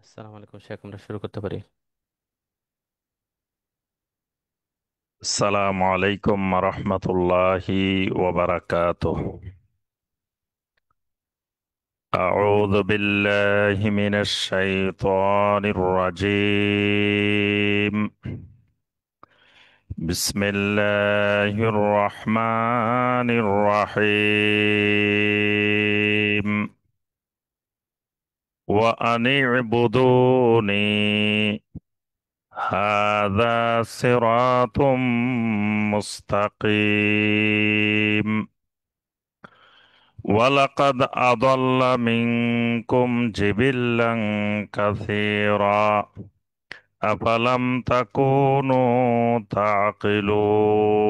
আসসালামু আলাইকুম শেখ, আমরা শুরু করতে পারি। আসসালামু আলাইকুম রহমতুল্লাহি ওয়াবারাকাতুহ। আউযু বিল্লাহি মিনাশ শাইতানির রাজীম। বিসমিল্লাহির রহমানির রহিম। ওয়া আনি'বুদুনি হাযা সিরাতুম মুস্তাকিম। ولقد أضل منكم جبلا كثيرا أفلم تكونوا تعقلون.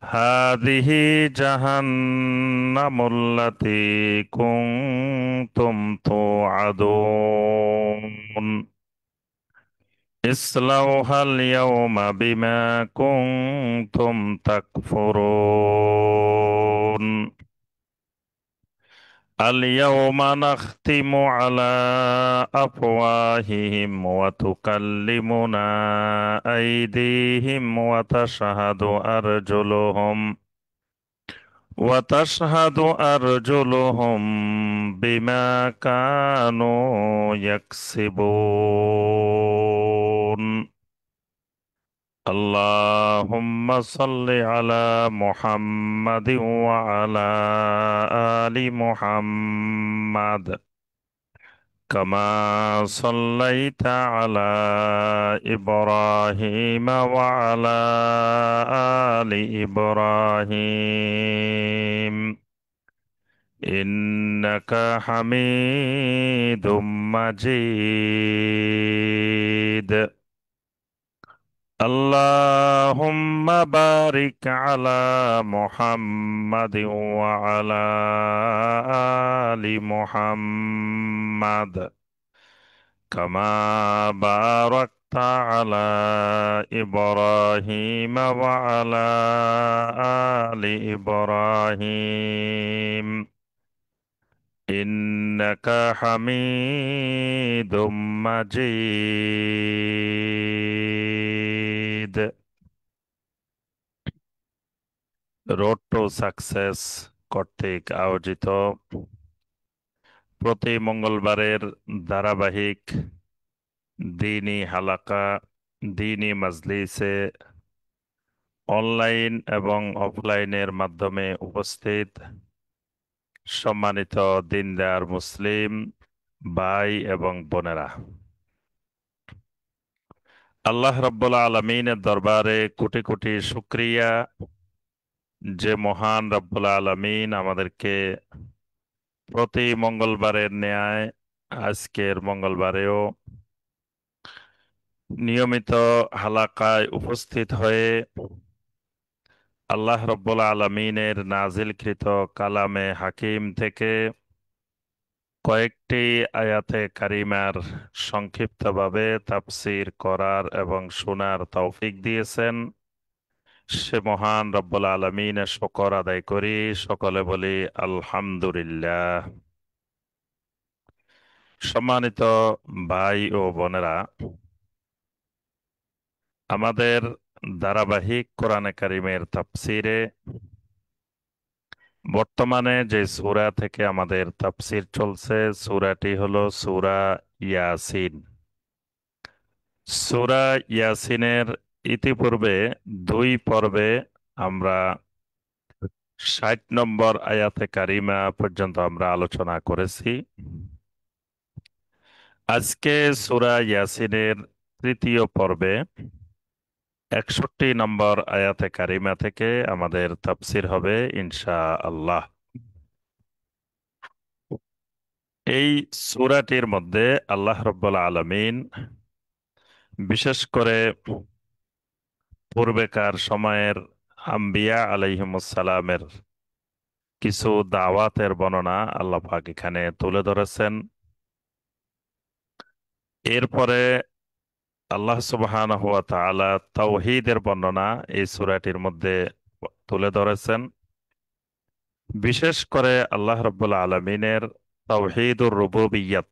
هذه جهنم التي كنتم توعدون اصلوها اليوم بما كنتم تكفرون. اليوم نختم على أفواههم وتكلمنا أيديهم وتشهد أرجلهم بما كانوا يكسبون. اللهم صل على محمد وعلى آل محمد كما صليت على إبراهيم وعلى آل إبراهيم إنك حميد مجيد. اللهم بارك على محمد وعلى آل محمد كما باركت على إبراهيم وعلى آل إبراهيم إنك حميد مجيد. রোড টু সাকসেস কর্তৃক আয়োজিত প্রতি মঙ্গলবারের ধারাবাহিক দ্বীনি হালাকা, দ্বীনি মাজলিসে অনলাইন এবং অফলাইনের মাধ্যমে উপস্থিত সম্মানিত দিনদার মুসলিম ভাই এবং বোনেরা, আল্লাহ রাব্বুল আলামিনের দরবারে কোটি কোটি শুকরিয়া যে মহান রাব্বুল আলামিন আমাদেরকে প্রতি মঙ্গলবারের ন্যায় আজকের মঙ্গলবারেও নিয়মিত হালাকায় উপস্থিত হয়ে আল্লাহ রব্বুল আলমিনের নাজিলকৃত কালামে হাকিম থেকে কয়েকটি আয়াতে কারিমার সংক্ষিপ্তভাবে তাফসীর করার এবং শোনার তৌফিক দিয়েছেন। সে মহান রব্বুল আলমিনের শুকর আদায় করি, সকলে বলি আলহামদুলিল্লাহ। সম্মানিত ভাই ও বোনেরা, আমাদের ধারাবাহিক কোরআনে কারিমের তাফসিরে বর্তমানে যে সূরা থেকে আমাদের তাফসির চলছে, সূরাটি হলো সূরা ইয়াসিন। সূরা ইয়াসিনের ইতিপূর্বে দুই পর্বে আমরা 60 নম্বর আয়াতে কারিমা পর্যন্ত আমরা আলোচনা করেছি। আজকে সূরা ইয়াসিনের তৃতীয় পর্বে 61 নম্বর আয়াতে কারিমা থেকে আমাদের তাফসির হবে ইনশা আল্লাহ। এই সূরাটির মধ্যে আল্লাহ রাব্বুল আলামিন বিশেষ করে পূর্বেকার সময়ের আম্বিয়া আলাইহিমুসসালামের কিছু দাওয়াতের বর্ণনা আল্লাহ পাক এখানে তুলে ধরেছেন। এরপরে আল্লাহ সুবহানাহু ওয়া তাআলা তাওহীদের বর্ণনা এই সূরাটির মধ্যে তুলে ধরেছেন। বিশেষ করে আল্লাহ রাব্বুল আলামিনের তাওহীদুর রুবুবিয়্যাত,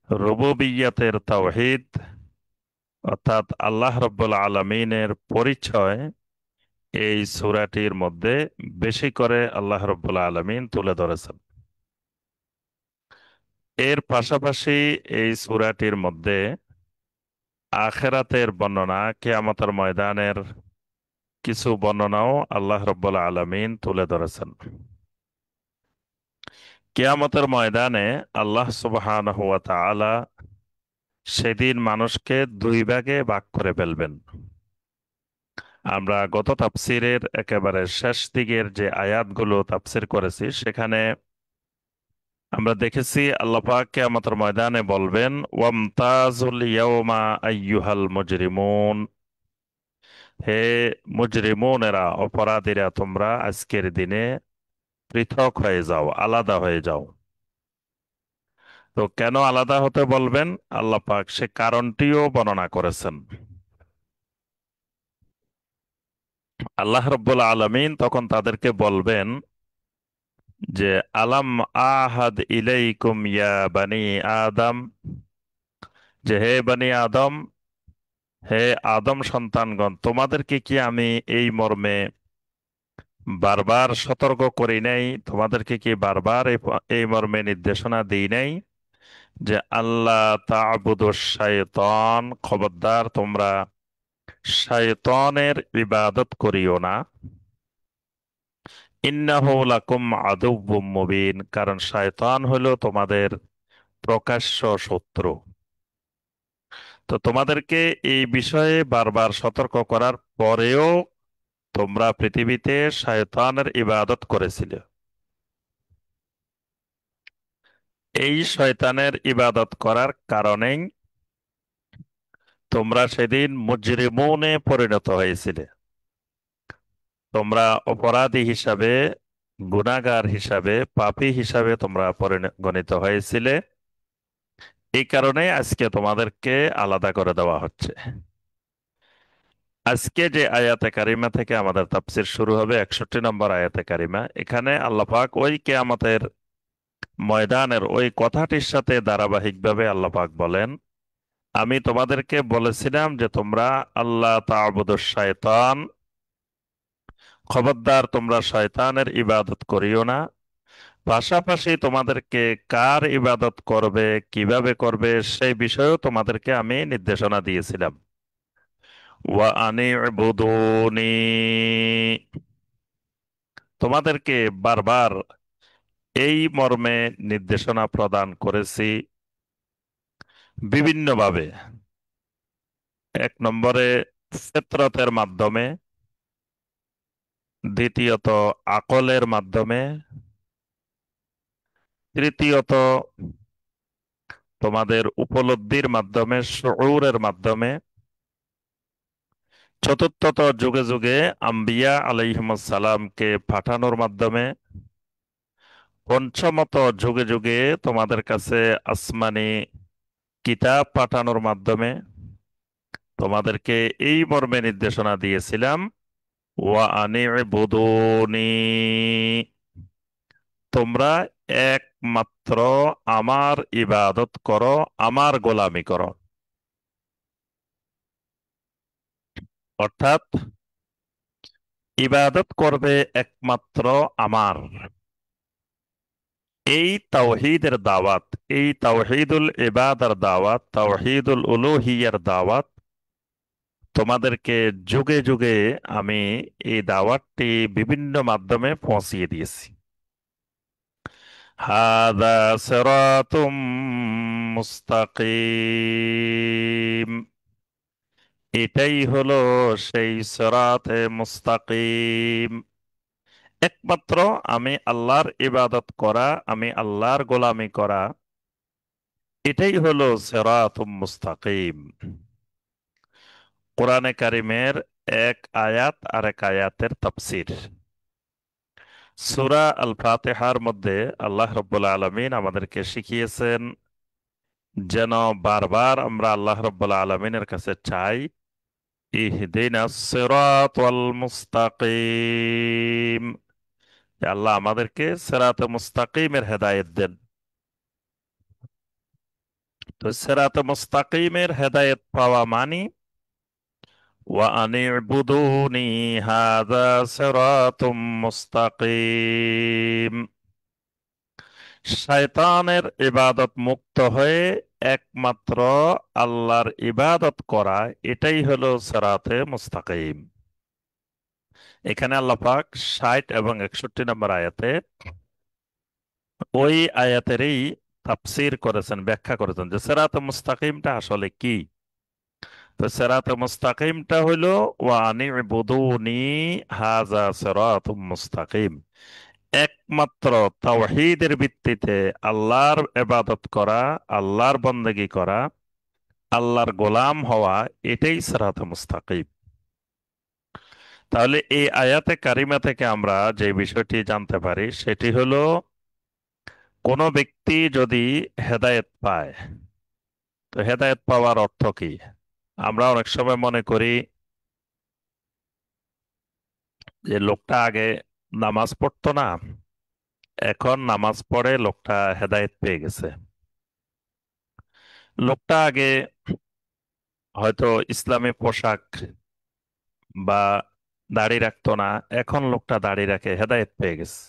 রুবুবিয়্যাতের তাওহীদ অর্থাৎ আল্লাহ রাব্বুল আলামিনের পরিচয় এই সূরাটির মধ্যে বেশি করে আল্লাহ রাব্বুল আলামিন তুলে ধরেছেন। এর পাশাপাশি এই সূরাটির মধ্যে আখিরাতের বর্ণনা, কিয়ামতের ময়দানের কিছু বর্ণনাও আল্লাহ রাব্বুল আলামিন তুলে ধরেছেন। কিয়ামতের ময়দানে আল্লাহ সুবহানাহু ওয়া তাআলা সেদিন মানুষকে দুই ভাগে ভাগ করে ফেলবেন। আমরা গত তাফসিরের একেবারে শেষ দিকের যে আয়াতগুলো তাফসির করেছি সেখানে আমরা দেখেছি আল্লাহ পাক কিয়ামতের ময়দানে বলবেন, ওয়ামতাজুল ইয়াউমা আইয়ুহাল মুজরিমুন, হে মুজরিমুনেরা, অপরাধীরা, তোমরা আজকের দিনে পৃথক হয়ে যাও, আলাদা হয়ে যাও। তো কেন আলাদা হতে বলবেন আল্লাহ পাক সে কারণটিও বর্ণনা করেছেন। আল্লাহ রাব্বুল আলামিন তখন তাদেরকে বলবেন যে, আলাম আহাদ ইলাইকুম ইয়া বানি আদম, যে হে বানি আদম, হে আদম সন্তানগণ, তোমাদেরকে কি আমি এই মর্মে বারবার সতর্ক করি নাই? তোমাদেরকে কি বারবার এই মর্মে নির্দেশনা দিই নাই যে আল্লাহ তা'বুদু শাইতান, খবরদার তোমরা শায়তানের ইবাদত করিও না। ইন্নাহু লাকুম আদুউম মুবিন, কারণ শয়তান হলো তোমাদের প্রকাশ্য শত্রু। তো তোমাদেরকে এই বিষয়ে বারবার সতর্ক করার পরেও তোমরা পৃথিবীতে শয়তানের ইবাদত করেছিলে। এই শয়তানের ইবাদত করার কারণেই তোমরা সেদিন মুজরিমুনে পরিণত হয়েছিলে। তোমরা অপরাধী হিসাবে, গুনাহগার হিসাবে, পাপী হিসাবে তোমরা পরিগণিত হয়েছিলে। এই কারণে আজকে তোমাদেরকে আলাদা করে দেওয়া হচ্ছে। আজকে যে আয়াতে কারিমা থেকে আমাদের তাফসীর শুরু হবে, 61 নম্বর আয়াতে কারিমা, এখানে আল্লাহ পাক ওই কিয়ামতের ময়দানের ওই কথাটির সাথে ধারাবাহিকভাবে আল্লাহ পাক বলেন, আমি তোমাদেরকে বলেছিলাম যে তোমরা আল্লাহ তা'বুদুশ শায়তান, খবরদার তোমরা শয়তানের ইবাদত করিও না। পাশাপাশি তোমাদেরকে কার ইবাদত করবে, কিভাবে করবে, সেই বিষয়েও তোমাদেরকে আমি নির্দেশনা দিয়েছিলাম। ওয়া আনি'বুদুনি, তোমাদেরকে বারবার এই মর্মে নির্দেশনা প্রদান করেছি বিভিন্নভাবে। এক নম্বরে ফিতরতের মাধ্যমে, দ্বিতীয়ত আকলের মাধ্যমে, তৃতীয়ত তোমাদের উপলব্ধির মাধ্যমে, শুউরের মাধ্যমে, চতুর্থত যুগে যুগে আম্বিয়া আলাইহিমুস সালামকে পাঠানোর মাধ্যমে, পঞ্চমত যুগে যুগে তোমাদের কাছে আসমানি কিতাব পাঠানোর মাধ্যমে তোমাদেরকে এই মর্মে নির্দেশনা দিয়েছিলাম, ওয়া আনি'বুদুনি, তোমরা একমাত্র আমার ইবাদত করো, আমার গোলামি করো। অর্থাৎ ইবাদত করবে একমাত্র আমার। এই তাওহীদের দাওয়াত, এই তাওহীদুল ইবাদার দাওয়াত, তাওহীদুল উলুহিয়ার দাওয়াত তোমাদেরকে যুগে যুগে আমি এই দাওয়াতটি বিভিন্ন মাধ্যমে পৌঁছিয়ে দিয়েছি। হাদা সিরাতুম মুস্তাকিম, এটাই হলো সেই সিরাতে মুস্তাকিম। একমাত্র আমি আল্লাহর ইবাদত করা, আমি আল্লাহর গোলামি করা, এটাই হলো সিরাতুম মুস্তাকিম। কোরআনে কারিমের এক আয়াত আরেক আয়াতের তাফসীর। সূরা আল ফাতিহার মধ্যে আল্লাহ রাব্বুল আলামিন আমাদেরকে শিখিয়েছেন যেন বারবার আমরা আল্লাহ রাব্বুল আলামিনের কাছে চাই, ইহদিনাস সিরাতাল মুস্তাকিম, যে আল্লাহ আমাদেরকে সিরাতে মুস্তাকিমের হেদায়েত দেন। তো সিরাতে মুস্তাকিমের হেদায়েত পাওয়া মানে ওয়া আনি'বুদুনি হাযা সিরাতুম মুস্তাকিম, শয়তানের ইবাদত মুক্ত হয়ে একমাত্র আল্লাহর ইবাদত করা, এটাই হলো সিরাতে মুস্তাকিম। এখানে আল্লাহ পাক 60 এবং 61 নম্বর আয়াতে ওই আয়াতেরই তাফসীর করেছেন, ব্যাখ্যা করেছেন যে সিরাতে মুস্তাকিমটা আসলে কি। তো সিরাতে মুস্তাকিমটা হইলো ওয়া আনি'বুদুনি হাযা সিরাতুম মুস্তাকিম, একমাত্র তাওহীদের ভিত্তিতে আল্লাহর ইবাদত করা, আল্লাহর বন্দেগী করা, আল্লাহর গোলাম হওয়া, এটাই সিরাতে মুস্তাকিম। তাহলে এই আয়াতে কারিমা থেকে আমরা যে বিষয়টি জানতে পারি সেটি হলো, কোনো ব্যক্তি যদি হেদায়েত পায়, তো হেদায়েত পাওয়ার অর্থ কি? আমরা অনেক সময় মনে করি যে লোকটা আগে নামাজ পড়তো না, এখন নামাজ পড়ে লোকটা হেদায়েত পেয়ে গেছে। লোকটা আগে হয়তো ইসলামী পোশাক বা দাড়ি রাখতো না, এখন লোকটা দাড়ি রাখে, হেদায়েত পেয়ে গেছে।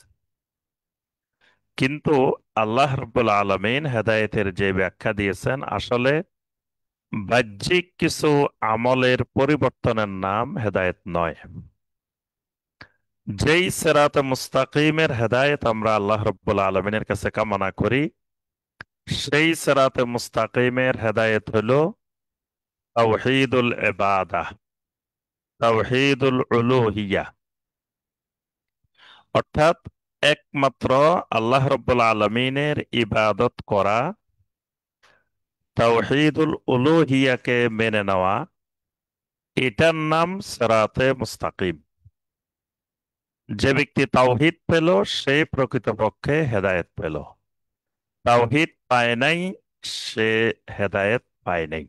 কিন্তু আল্লাহ রাব্বুল আলামিন হেদায়েতের যে ব্যাখ্যা দিয়েছেন, আসলে বাহ্যিক কিছু আমলের পরিবর্তনের নাম হেদায়েত নয়। যেই সিরাতে মুস্তাকিমের হেদায়েত আমরা আল্লাহ রাব্বুল আলামিনের কাছে কামনা করি, সেই সিরাতে মুস্তাকিমের হেদায়েত হলো তাওহীদুল ইবাদাহ, তাওহীদুল উলুহিyyah, অর্থাৎ একমাত্র আল্লাহ রাব্বুল আলামিনের ইবাদত করা, তাওহীদুল উলুহিয়াকে মেনে নেওয়া, এটার নাম সিরাতে মুস্তাকিম। যে ব্যক্তি তাওহীদ পেল সে প্রকৃতপক্ষে হেদায়েত পেল, তাওহীদ পায় নাই সে হেদায়েত পায় নাই।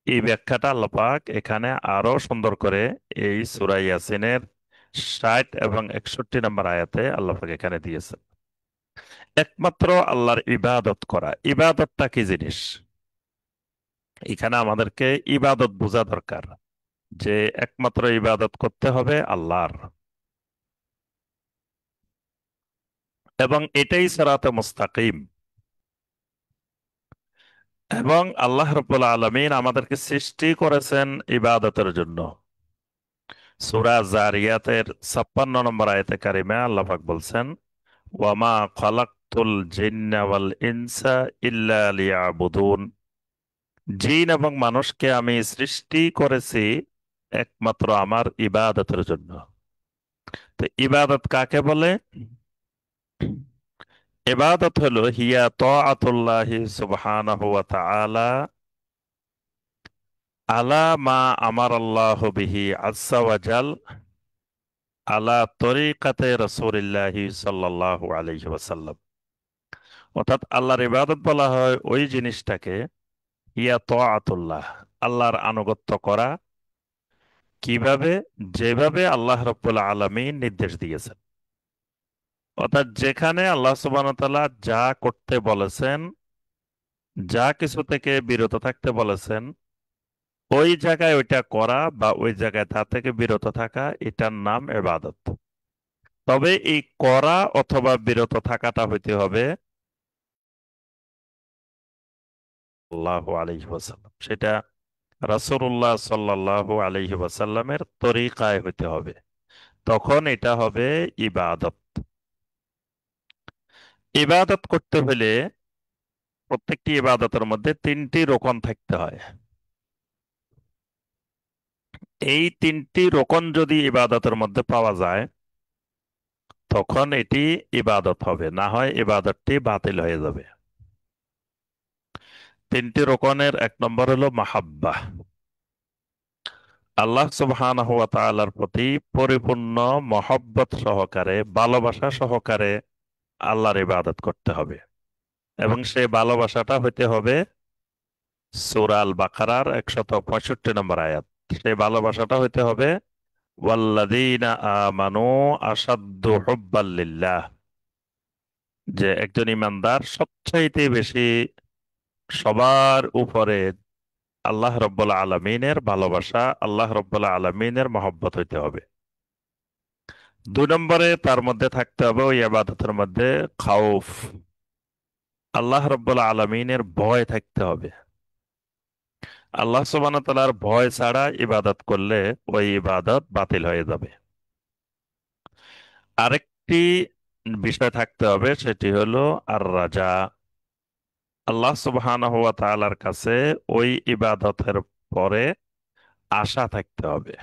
এই ব্যাখ্যাটা আল্লাহ পাক এখানে আরো সুন্দর করে এই সূরা ইয়াসিনের 60 এবং 61 নম্বর আয়াতে আল্লাহ পাক এখানে দিয়েছেন। একমাত্র আল্লাহর ইবাদত করা, ইবাদতটা কি জিনিস? এখানে আমাদেরকে ইবাদত বোঝা দরকার, যে একমাত্র ইবাদত করতে হবে আল্লাহর, এবং এটাই সিরাতে মুস্তাকিম। এবং আল্লাহ রাব্বুল আলামিন আমাদেরকে সৃষ্টি করেছেন ইবাদতের জন্য। সূরা জারিয়াতের 56 নম্বর আয়াতে কারিমা আল্লাহ পাক বলছেন, ওয়ামা খালাকতুল জিন্না ওয়াল ইনসা ইল্লা লিয়াবুদুন, জিন এবং মানুষকে আমি সৃষ্টি করেছি একমাত্র আমার ইবাদতের জন্য। তো ইবাদত কাকে বলে? ইবাদত হলো হিয়া তাআতুল্লাহি সুবহানাহু ওয়া তাআলা আলা মা আমারাল্লাহু বিহি আযজা ওয়া জাল, আলা তরিকাতে রাসূলিল্লাহি সাল্লাল্লাহু আলাইহি ওয়াসাল্লাম। অর্থাৎ আল্লাহর ইবাদত বলা হয় ওই জিনিসটাকে, ইয়া তাআতুল্লাহ, আল্লাহর আনুগত্য করা। কিভাবে? যেভাবে আল্লাহ রাব্বুল আলামিন নির্দেশ দিয়েছেন। অর্থাৎ যেখানে আল্লাহ সুবহানাহু ওয়া তাআলা যা করতে বলেছেন, যা কিছু থেকে বিরত থাকতে বলেছেন, ওই জায়গায় ওইটা করা বা ওই জায়গায় তা থেকে বিরত থাকা, এটার নাম ইবাদত। তবে এই করা অথবা বিরত থাকাটা হইতে হবে আল্লাহু আলাইহি ওয়াসাল্লাম, সেটা রাসূলুল্লাহ সাল্লাল্লাহু আলাইহি ওয়াসাল্লামের তরিকায় হইতে হবে, তখন এটা হবে ইবাদত। ইবাদত করতে হলে প্রত্যেকটি ইবাদতের মধ্যে 3টি রোকন থাকতে হয়। এই 3টি রোকন যদি ইবাদতের মধ্যে পাওয়া যায়, তখন এটি ইবাদত হবে, না হয় ইবাদতটি বাতিল হয়ে যাবে। 3টি রোকনের 1 নম্বর হলো মাহাব্বাহ, আল্লাহ সুবহানাহু ওয়া তাআলার প্রতি পরিপূর্ণ মহব্বত সহকারে, ভালোবাসা সহকারে আল্লাহর ইবাদত করতে হবে। এবং সেই ভালোবাসাটা হইতে হবে সূরা আল বাকারার 165 নম্বর আয়াত, সেই ভালোবাসাটা হইতে হবে ওয়াল্লাযীনা আমানু আশাদ্দু হুব্বাল লিল্লাহ, যে একজন ইমানদার সবচাইতে বেশি সবার উপরে আল্লাহ রব্বুল আলমিনের ভালোবাসা, আল্লাহ রব্বুল আলমিনের মহব্বত হইতে হবে। 2 নম্বরে তার মধ্যে থাকতে হবে ওই ইবাদতের মধ্যে খাউফ, আল্লাহ রব্বুল আলমিনের ভয় থাকতে হবে। আল্লাহ সুবহানাহু ওয়া তাআলার ভয় ছাড়া ইবাদত করলে ওই ইবাদত বাতিল হয়ে যাবে। আরেকটি বিষয় থাকতে হবে, সেটি হলো আর রাজা, আল্লাহ সুবহানাহু ওয়া তাআলার কাছে ওই ইবাদতের পরে আশা থাকতে হবে।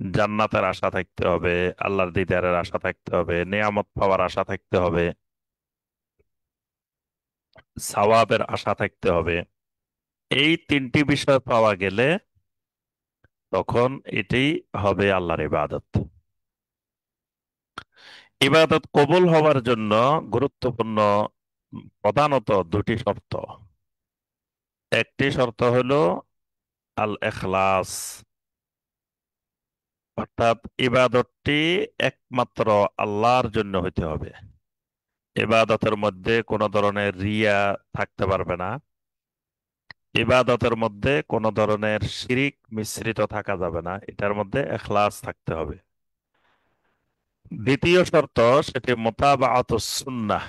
জান্নাতের আশা থাকতে হবে, আল্লাহর দিদারের আশা থাকতে হবে, নিয়ামত পাওয়ার আশা থাকতে হবে, সাওয়াবের আশা থাকতে হবে। এই 3টি বিষয় পাওয়া গেলে তখন এটি হবে আল্লাহর ইবাদত। ইবাদত কবুল হওয়ার জন্য গুরুত্বপূর্ণ প্রধানত 2টি শর্ত। একটি শর্ত হলো আল এখলাস, অর্থাৎ ইবাদতটি একমাত্র আল্লাহর জন্য হইতে হবে। ইবাদতের মধ্যে কোনো ধরনের রিয়া থাকতে পারবে না, ইবাদতের মধ্যে কোনো ধরনের শিরিক মিশ্রিত থাকা যাবে না, এটার মধ্যে এখলাস থাকতে হবে। দ্বিতীয় শর্ত, সেটি মুতাবাআতুস সুন্নাহ,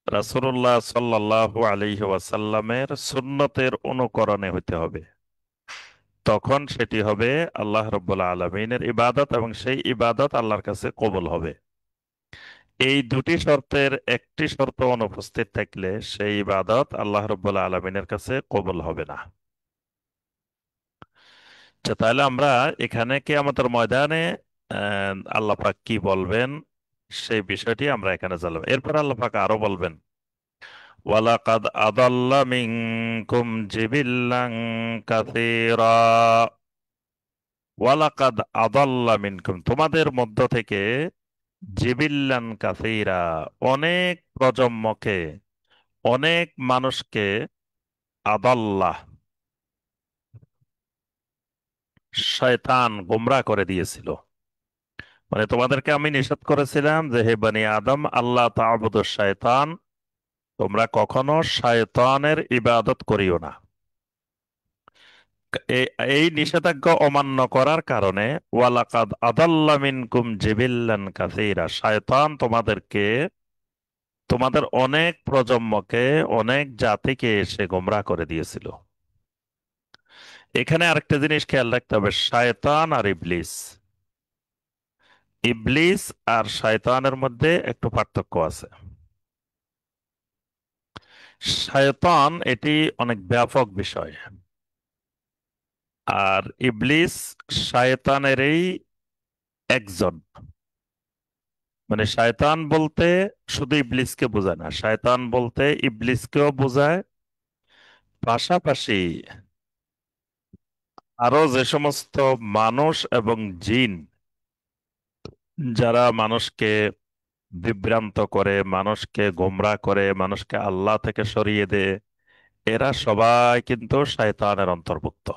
রাসূলুল্লাহ সাল্লাল্লাহু আলাইহি ওয়াসাল্লামের সুন্নতের অনুকরণে হইতে হবে। তখন সেটি হবে আল্লাহ রাব্বুল আলামিনের ইবাদত, এবং সেই ইবাদত আল্লাহর কাছে কবুল হবে। এই 2টি শর্তের একটি শর্ত অনুপস্থিত থাকলে সেই ইবাদত আল্লাহ রাব্বুল আলামিনের কাছে কবুল হবে না। আচ্ছা, তাহলে আমরা এখানে কিয়ামতের ময়দানে আল্লাহ পাক কি বলবেন সেই বিষয়টি আমরা এখানে জানলাম। এরপর আল্লাহ পাক আরো বলবেন, ওয়ালাকাদ আদাল্লা মিনকুম জিবিল্লান কাসীরা, ওয়ালাকাদ আদাল্লা মিনকুম, তোমাদের মধ্য থেকে জিবিল্লান কাসীরা, অনেক প্রজন্মকে, অনেক মানুষকে, আদাল্লাহ শয়তান গোমরা করে দিয়েছিল। মানে তোমাদেরকে আমি নিষেধ করেছিলাম যে হে বনি আদম, আল্লাহ তা'বুদু শয়তান, তোমরা কখনো শয়তানের ইবাদত করিও না। এই নিষেধাজ্ঞা অমান্য করার কারণে ওয়ালাকাদ আদাল্লা মিনকুম জিবিল্লান কাসীরা, শয়তান তোমাদেরকে, তোমাদের অনেক প্রজন্মকে, অনেক জাতিকে এসে গোমরাহ করে দিয়েছিল। এখানে আরেকটা জিনিস খেয়াল রাখতে হবে, শয়তান আর ইবলিস, ইবলিস আর শয়তানের মধ্যে একটু পার্থক্য আছে। শয়তান এটি অনেক ব্যাপক বিষয়, আর ইবলিস শয়তানেরই একজন। মানে শয়তান বলতে শুধু ইবলিসকে বোঝায় না, শয়তান বলতে ইবলিসকেও বোঝায়, পাশাপাশি আরো যে সমস্ত মানুষ এবং জিন যারা মানুষকে বিভ্রান্ত করে, মানুষকে গোমরাহ করে, মানুষকে আল্লাহ থেকে সরিয়ে দেয়, এরা সবাই কিন্তু শয়তানের অন্তর্ভুক্ত।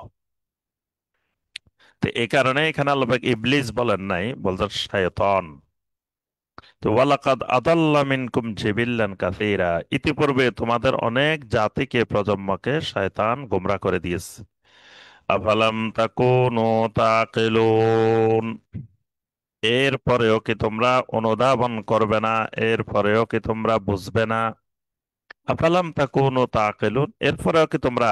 তো এই কারণে এখানে আল্লাহ পাক ইবলিস বলেন নাই, বলছেন শয়তান। তো ওয়ালাকাদ আদাল্লা মিনকুম জিবিল্লান কাসীরা, ইতিপূর্বে তোমাদের অনেক জাতিকে, প্রজন্মকে শয়তান গোমরাহ করে দিয়েছে। আফালাম তাকুনু তাকিলুন, এর পরেও কি তোমরা অনুধাবন করবে না? এর পরেও কি তোমরা বুঝবে না? আফালাম তাকুনু তাকিলুন, এরপরেও কি তোমরা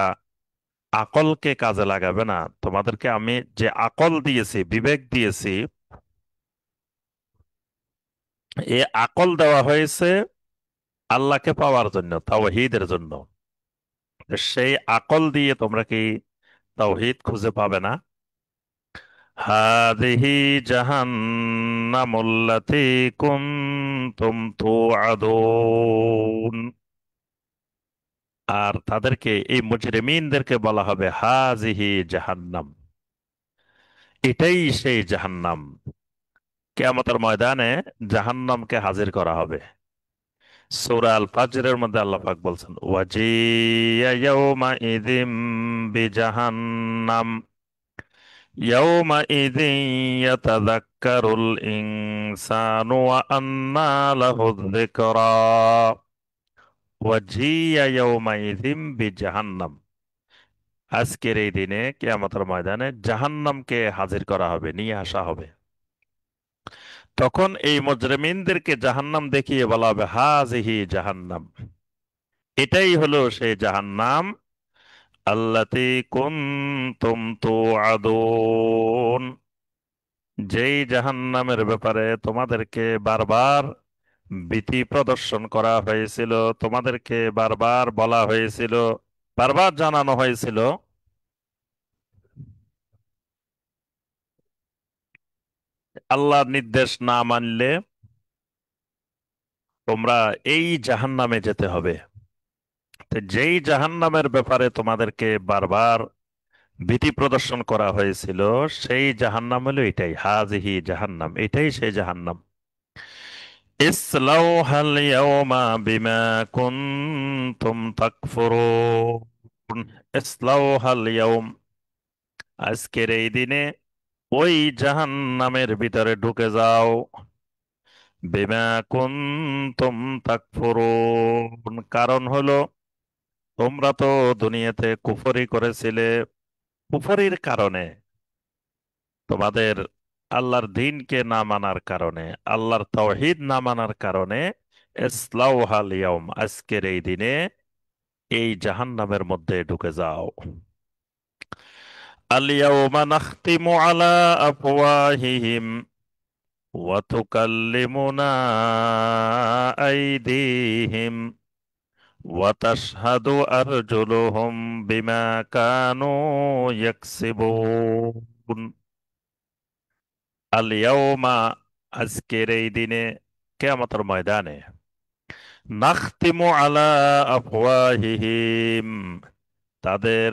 আকলকে কাজে লাগাবে না? তোমাদেরকে আমি যে আকল দিয়েছি, বিবেক দিয়েছি, এই আকল দেওয়া হয়েছে আল্লাহকে পাওয়ার জন্য, তাওহীদের জন্য। সেই আকল দিয়ে তোমরা কি তাওহীদ খুঁজে পাবে না? হাদিহি জাহান্নামুল্লাতী কুনতুম তুআদুন, আর তাদেরকে, এই মুজরিমিনদেরকে বলা হবে হাজিহি জাহান্নাম, এটাই সেই জাহান্নাম। কিয়ামতের ময়দানে জাহান্নামকে হাজির করা হবে। সূরা আল ফাজরের মধ্যে আল্লাহ পাক বলছেন, ওয়াজিয়া ইয়াউমা ইযিম বিজাহান্নাম, ইয়াউমাইযিন ইয়াতাযাক্কারুল ইনসানু ওয়া আন্না লাহুয যিকরা ওয়া জিয়া ইয়াউমাইযিন বিজাহান্নাম। আজকের এই দিনে কিয়ামতের ময়দানে জাহান্নামকে হাজির করা হবে, নিয়ে আসা হবে। তখন এই মুজরিমিনদেরকে জাহান্নাম দেখিয়ে বলা হবে, হাজিহি জাহান্নাম, এটাই হলো সেই জাহান্নাম, আল্লাতী কুনতুম তুআদুন, যেই জাহান্নামের ব্যাপারে তোমাদেরকে বারবার ভীতি প্রদর্শন করা হয়েছিল, তোমাদেরকে বারবার বলা হয়েছিল, বারবার জানানো হয়েছিল, আল্লাহর নির্দেশ না মানলে তোমরা এই জাহান্নামে যেতে হবে। তো যেই জাহান্নামের ব্যাপারে তোমাদেরকে বারবার ভীতি প্রদর্শন করা হয়েছিল, সেই জাহান্নাম হলো এটাই, হাজিহি জাহান্নাম, এটাই সেই জাহান্নাম। ইসলাউহাল ইয়াওমা বিমা কুনতুম তাকফুরুন। ইসলাউহাল ইয়াওম, আজকের এই দিনে ওই জাহান্নামের ভিতরে ঢুকে যাও। বিমা কুনতুম তাকফুরুন, কারণ হলো তোমরা তো দুনিয়াতে কুফরি করেছিলে, কুফরির কারণে, তোমাদের আল্লাহর দ্বীনকে না মানার কারণে, আল্লাহর তাওহীদ না মানার কারণে, ইসলাউহাল ইয়াউম, আজকের এই দিনে এই জাহান্নামের মধ্যে ঢুকে যাও। আল ইয়াউমা নাখতিমু আলা আফওয়াহিহিম ওয়া তুকাল্লিমুনা আইদিহিম ওয়া তাশহাদু আরজুলুহুম বিমা কানু ইয়াকসিবুন। আল ইয়াউমা, আজকের এই দিনে, কিয়ামতের ময়দানে, নাখতিমু আলা আফওয়াহিহিম, তাদের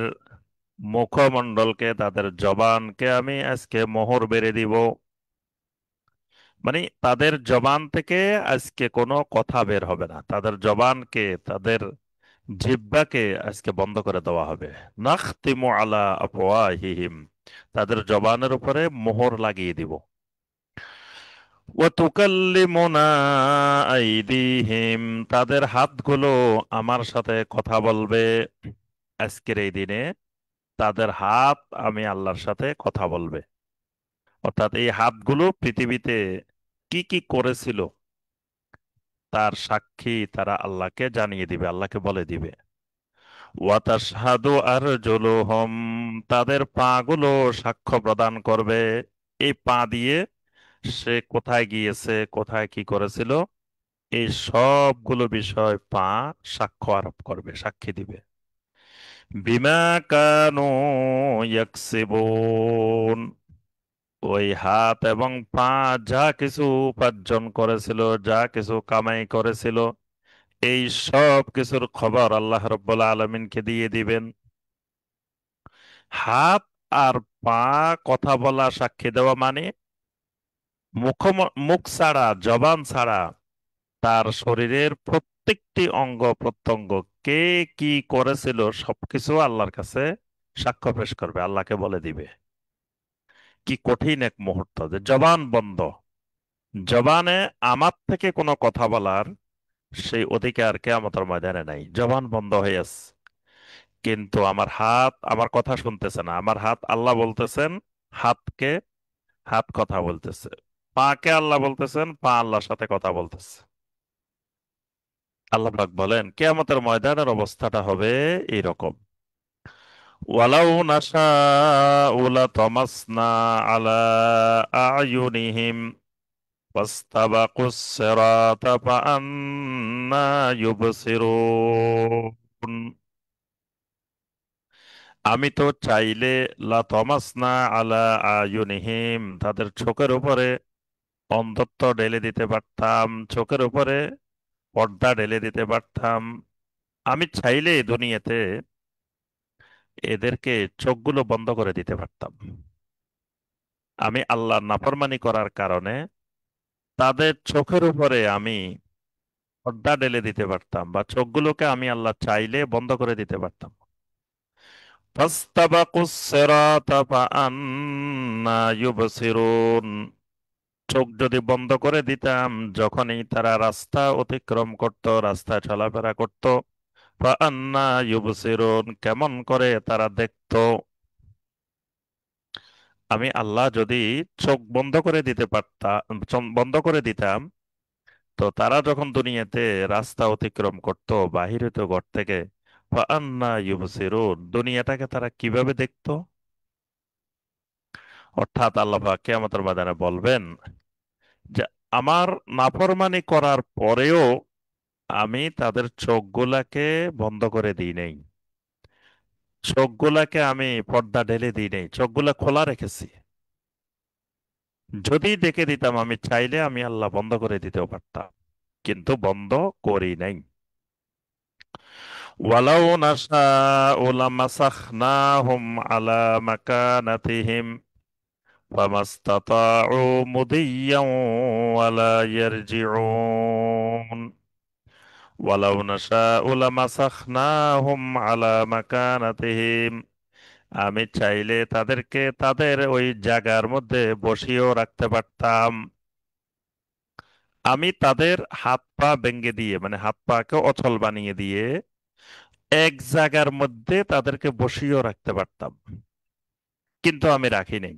মুখমণ্ডলকে, তাদের জবানকে আমি আজকে মোহর বেঁধে দিব। মানে তাদের জবান থেকে আজকে কোনো কথা বের হবে না, তাদের জবানকে, তাদের জিহ্বাকে আজকে বন্ধ করে দেওয়া হবে। নাখতিমু আলা আফওয়াহিহিম, তাদের জবানের উপরে মোহর লাগিয়ে দিব। ওয়া তুকাল্লিমুনা আইদিহিম, তাদের হাতগুলো আমার সাথে কথা বলবে। আজকের এই দিনে তাদের হাত আমি আল্লাহর সাথে কথা বলবে। অর্থাৎ এই হাতগুলো পৃথিবীতে কি কি করেছিল তার সাক্ষী তারা আল্লাহকে জানিয়ে দিবে, আল্লাহকে বলে দিবে। ওয়াতাশহাদু আরজুলুহুম, তাদের পা গুলো সাক্ষ্য প্রদান করবে। এই পা দিয়ে সে কোথায় গিয়েছে, কোথায় কি করেছিল, এই সবগুলো বিষয় পা সাক্ষ্য আরোপ করবে, সাক্ষী দিবে। বিমা কানু ইয়াকসিবুন, ওই হাত এবং পা যা কিছু উপার্জন করেছিল, যা কিছু কামাই করেছিল, এই সব কিছুর খবর আল্লাহ রাব্বুল আলামিনকে দিয়ে দিবেন। হাত আর পা কথা বলা, সাক্ষী দেওয়া মানে মুখ, মুখ ছাড়া, জবান ছাড়া তার শরীরের প্রত্যেকটি অঙ্গ প্রত্যঙ্গ কে কি করেছিল সবকিছু আল্লাহর কাছে সাক্ষ্য পেশ করবে, আল্লাহকে বলে দিবে। কি কঠিন এক মুহূর্ত, যে জবান বন্ধ, জবানে আমার থেকে কোনো কথা বলার সেই অধিকার কিয়ামতের ময়দানে নাই, জবান বন্ধ হয়ে আছে। কিন্তু আমার হাত আমার কথা শুনতেছে না, আমার হাত আল্লাহ বলতেছেন, হাতকে, হাত কথা বলতেছে, পাকে আল্লাহ বলতেছেন, পা আল্লাহর সাথে কথা বলতেছে। আল্লাহ পাক বলেন কিয়ামতের ময়দানের অবস্থাটা হবে এইরকম। ওয়ালাউ নাশাউ লাতামাসনা আলা আয়ুনিহিম ফাস্তাবাকুস সিরাতা ফাআন্না ইউবসিরুন। আমি তো চাইলে লাতামাসনা আলা আয়ুনিহিম, তাদের চোখের উপরে অন্ধত্ব ঢেলে দিতে পারতাম, চোখের উপরে পর্দা ঢেলে দিতে পারতাম। আমি চাইলে এই দুনিয়াতে এদেরকে চোখগুলো বন্ধ করে দিতে পারতাম। আমি আল্লাহর নাফরমানি করার কারণে তাদের চোখের উপরে আমি পর্দা ঢেলে দিতে পারতাম, বা চোখগুলোকে আমি আল্লাহ চাইলে বন্ধ করে দিতে পারতাম। ফাস্তাবাকুস সিরাতা ফাআন্না ইউবসিরুন। চোখ যদি বন্ধ করে দিতাম যখনই তারা রাস্তা অতিক্রম করত, রাস্তায় চলাফেরা করত, ফাআন্না ইউবসিরুন, কেমন করে তারা দেখতো। আমি আল্লাহ যদি চোখ বন্ধ করে দিতে পারতাম, বন্ধ করে দিতাম, তো তারা যখন দুনিয়াতে রাস্তা অতিক্রম করত, বাহির হইতো ঘর থেকে, ফাআন্না ইউবসিরুন, দুনিয়াটাকে তারা কিভাবে দেখতো। অর্থাৎ আল্লাহ পাক কিয়ামতের ময়দানে বলবেন যে আমার নাফরমানি করার পরেও আমি তাদের চোখগুলাকে বন্ধ করে দিই নাই, চোখগুলাকে আমি পর্দা ঢেলে দিই নাই, চোখগুলা খোলা রেখেছি। যদি দেখে দিতাম, আমি চাইলে আমি আল্লাহ বন্ধ করে দিতেও পারতাম, কিন্তু বন্ধ করি নাই। ওয়ালাউ নাশাউ লামাসাখনাহুম আলা মাকানাতিহিম ফামাস্তাতাউ মুদিয়্যাও ওয়ালা ইয়ারজিউন। ওয়ালাউ নাশাউ লামাসাখনাহুম আলা মাকানাতিহিম, আমি চাইলে তাদেরকে তাদের ওই জায়গার মধ্যে বসিয়েও রাখতে পারতাম। আমি তাদের হাত পা ভেঙে দিয়ে, মানে হাত পাকে অচল বানিয়ে দিয়ে এক জায়গার মধ্যে তাদেরকে বসিয়েও রাখতে পারতাম, কিন্তু আমি রাখি নাই।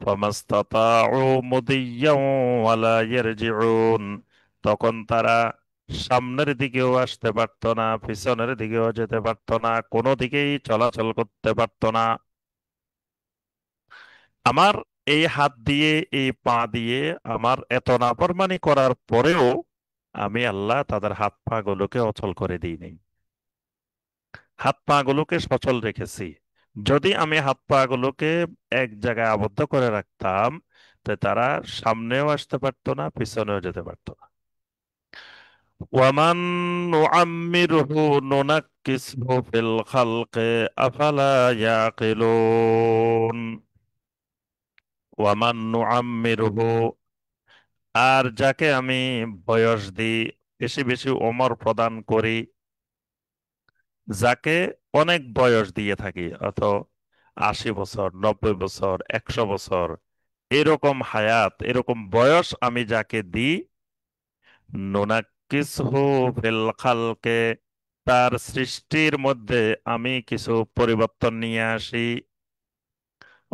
ফামাস্তাতাউ মুদিয়্যাও ওয়ালা ইয়ারজিউন, তখন তারা সামনের দিকেও আসতে পারতো না, পিছনের দিকেও যেতে পারতো না, কোনো দিকেই চলাচল করতে পারতো না। আমার এই হাত দিয়ে, এই পা দিয়ে আমার এত নাফরমানি করার পরেও আমি আল্লাহ তাদের হাত পা গুলোকে অচল করে দিই নাই, হাত পা গুলোকে সচল রেখেছি। যদি আমি হাত পা গুলোকে এক জায়গায় আবদ্ধ করে রাখতাম, তো তারা সামনেও আসতে পারতো না, পিছনেও যেতে পারতো না। ওয়ামান নুআম্মিরহু নুনাক্কিসহু ফিল খালকি আফালা ইয়াকিলুন। ওয়ামান নুআম্মিরহু, আর যাকে আমি বয়স দিই, বেশি বেশি ওমর প্রদান করি, যাকে অনেক বয়স দিয়ে থাকি, 80 বছর, 90 বছর, 100 বছর, এরকম হায়াত, এরকম বয়স আমি যাকে দিই, নুনাক্কিসহু ফিল খালকে, তার সৃষ্টির মধ্যে আমি কিছু পরিবর্তন নিয়ে আসি।